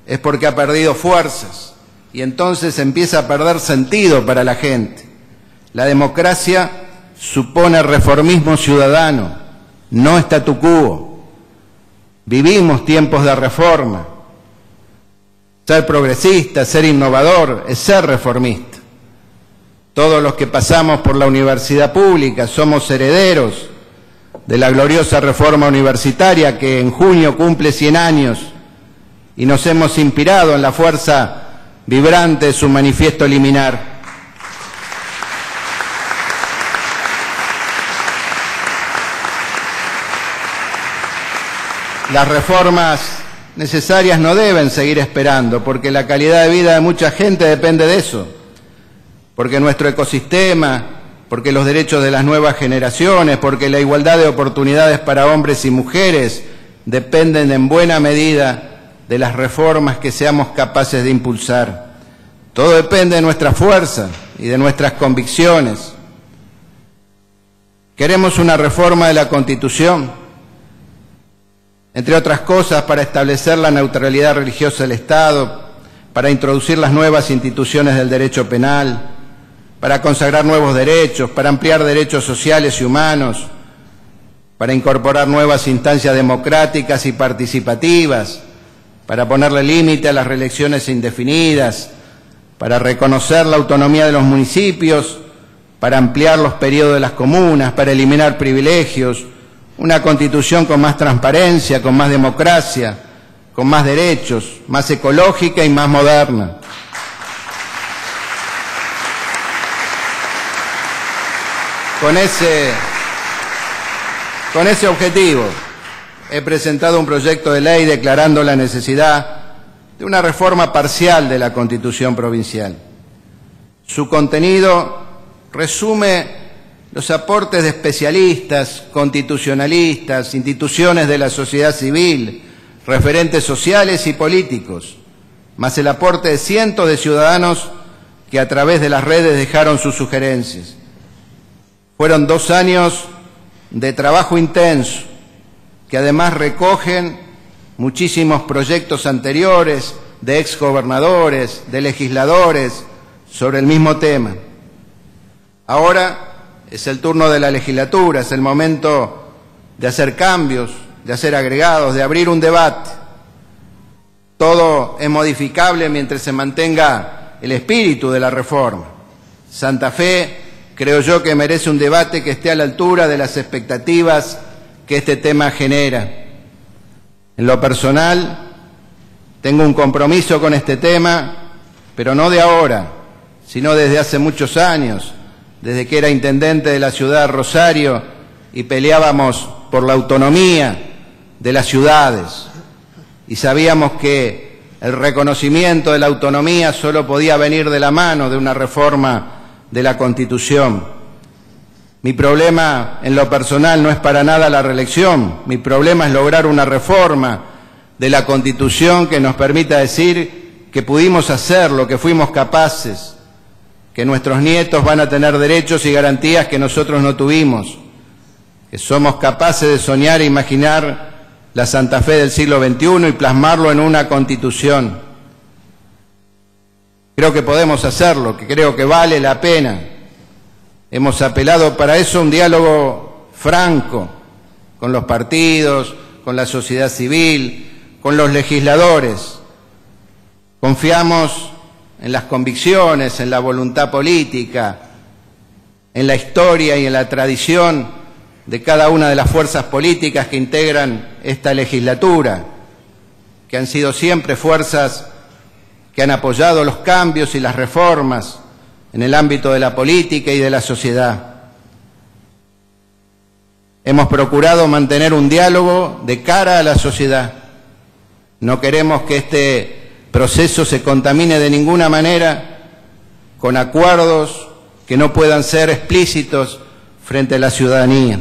es porque ha perdido fuerzas. Y entonces empieza a perder sentido para la gente. La democracia supone reformismo ciudadano, no statu quo. Vivimos tiempos de reforma. Ser progresista, ser innovador, es ser reformista. Todos los que pasamos por la universidad pública somos herederos de la gloriosa reforma universitaria que en junio cumple 100 años y nos hemos inspirado en la fuerza vibrante de su manifiesto liminar. Las reformas necesarias no deben seguir esperando, porque la calidad de vida de mucha gente depende de eso, porque nuestro ecosistema, porque los derechos de las nuevas generaciones, porque la igualdad de oportunidades para hombres y mujeres dependen en buena medida de las reformas que seamos capaces de impulsar. Todo depende de nuestra fuerza y de nuestras convicciones. Queremos una reforma de la Constitución, entre otras cosas, para establecer la neutralidad religiosa del Estado, para introducir las nuevas instituciones del derecho penal, para consagrar nuevos derechos, para ampliar derechos sociales y humanos, para incorporar nuevas instancias democráticas y participativas, para ponerle límite a las reelecciones indefinidas, para reconocer la autonomía de los municipios, para ampliar los periodos de las comunas, para eliminar privilegios, una Constitución con más transparencia, con más democracia, con más derechos, más ecológica y más moderna. Con ese objetivo, he presentado un proyecto de ley declarando la necesidad de una reforma parcial de la Constitución provincial. Su contenido resume los aportes de especialistas, constitucionalistas, instituciones de la sociedad civil, referentes sociales y políticos, más el aporte de cientos de ciudadanos que a través de las redes dejaron sus sugerencias. Fueron 2 años de trabajo intenso, que además recogen muchísimos proyectos anteriores de exgobernadores, de legisladores, sobre el mismo tema. Ahora es el turno de la legislatura, es el momento de hacer cambios, de hacer agregados, de abrir un debate. Todo es modificable mientras se mantenga el espíritu de la reforma. Santa Fe, creo yo, que merece un debate que esté a la altura de las expectativas que este tema genera. En lo personal, tengo un compromiso con este tema, pero no de ahora, sino desde hace muchos años, desde que era intendente de la ciudad de Rosario y peleábamos por la autonomía de las ciudades. Y sabíamos que el reconocimiento de la autonomía solo podía venir de la mano de una reforma de la Constitución. Mi problema en lo personal no es para nada la reelección, mi problema es lograr una reforma de la Constitución que nos permita decir que pudimos hacerlo, que fuimos capaces, que nuestros nietos van a tener derechos y garantías que nosotros no tuvimos, que somos capaces de soñar e imaginar la Santa Fe del siglo XXI y plasmarlo en una Constitución. Creo que podemos hacerlo, que creo que vale la pena. Hemos apelado para eso a un diálogo franco con los partidos, con la sociedad civil, con los legisladores. Confiamos en las convicciones, en la voluntad política, en la historia y en la tradición de cada una de las fuerzas políticas que integran esta legislatura, que han sido siempre fuerzas que han apoyado los cambios y las reformas en el ámbito de la política y de la sociedad. Hemos procurado mantener un diálogo de cara a la sociedad. No queremos que este proceso se contamine de ninguna manera con acuerdos que no puedan ser explícitos frente a la ciudadanía.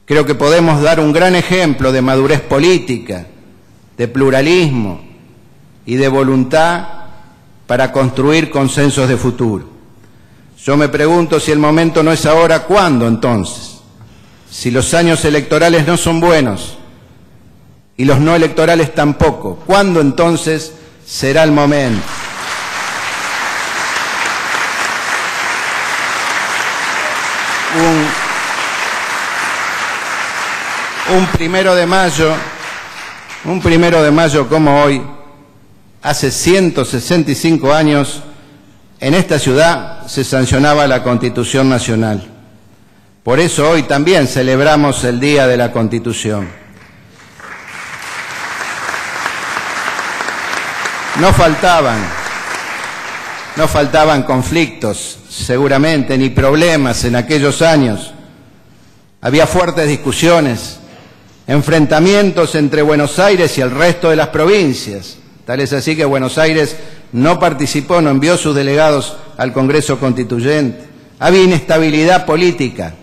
Creo que podemos dar un gran ejemplo de madurez política, de pluralismo y de voluntad para construir consensos de futuro. Yo me pregunto si el momento no es ahora, ¿cuándo entonces? Si los años electorales no son buenos y los no electorales tampoco, ¿cuándo entonces será el momento? Un 1 de mayo como hoy, hace 165 años, en esta ciudad se sancionaba la Constitución Nacional. Por eso hoy también celebramos el Día de la Constitución. No faltaban conflictos, seguramente, ni problemas en aquellos años. Había fuertes discusiones, enfrentamientos entre Buenos Aires y el resto de las provincias. Tal es así que Buenos Aires no participó, no envió sus delegados al Congreso Constituyente. Había inestabilidad política,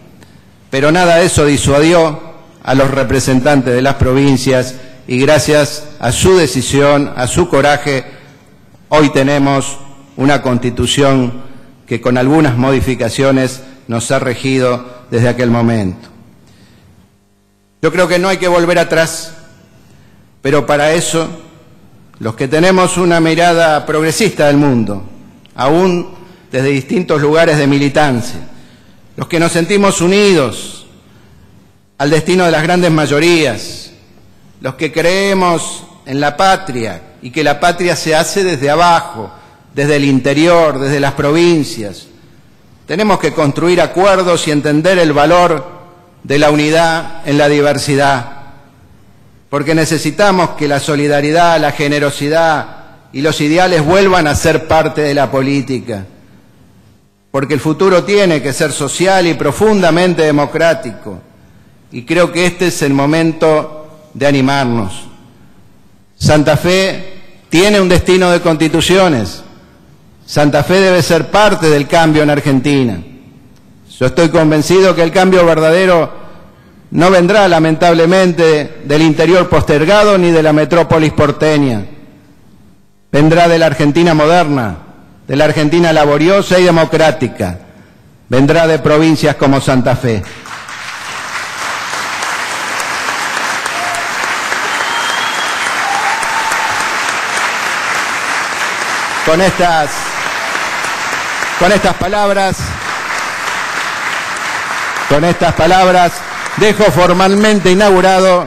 pero nada de eso disuadió a los representantes de las provincias y gracias a su decisión, a su coraje, hoy tenemos una Constitución que con algunas modificaciones nos ha regido desde aquel momento. Yo creo que no hay que volver atrás, pero para eso, los que tenemos una mirada progresista del mundo, aún desde distintos lugares de militancia, los que nos sentimos unidos al destino de las grandes mayorías, los que creemos en la patria y que la patria se hace desde abajo, desde el interior, desde las provincias, tenemos que construir acuerdos y entender el valor de la unidad en la diversidad, porque necesitamos que la solidaridad, la generosidad y los ideales vuelvan a ser parte de la política, porque el futuro tiene que ser social y profundamente democrático, y creo que este es el momento de animarnos. Santa Fe tiene un destino de constituciones. Santa Fe debe ser parte del cambio en Argentina. Yo estoy convencido que el cambio verdadero no vendrá, lamentablemente, del interior postergado ni de la metrópolis porteña. Vendrá de la Argentina moderna, de la Argentina laboriosa y democrática. Vendrá de provincias como Santa Fe. Con estas palabras dejo formalmente inaugurado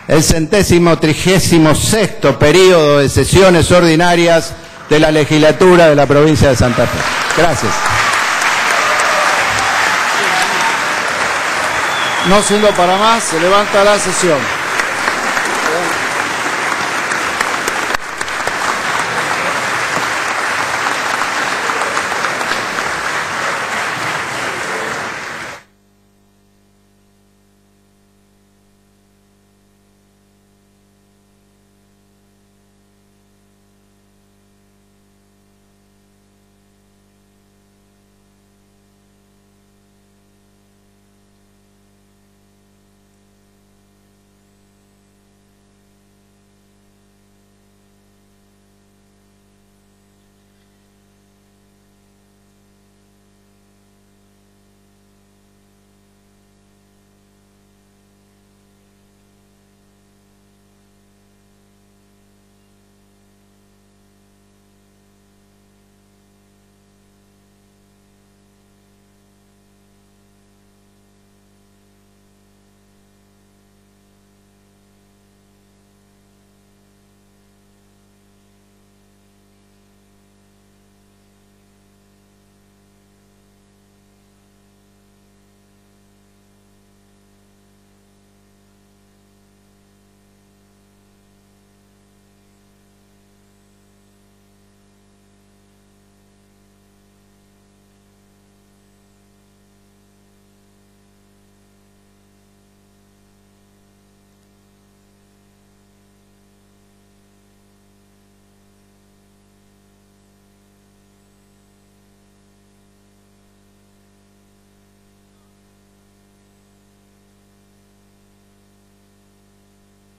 el 136º período de sesiones ordinarias de la legislatura de la provincia de Santa Fe. Gracias. No siendo para más, se levanta la sesión.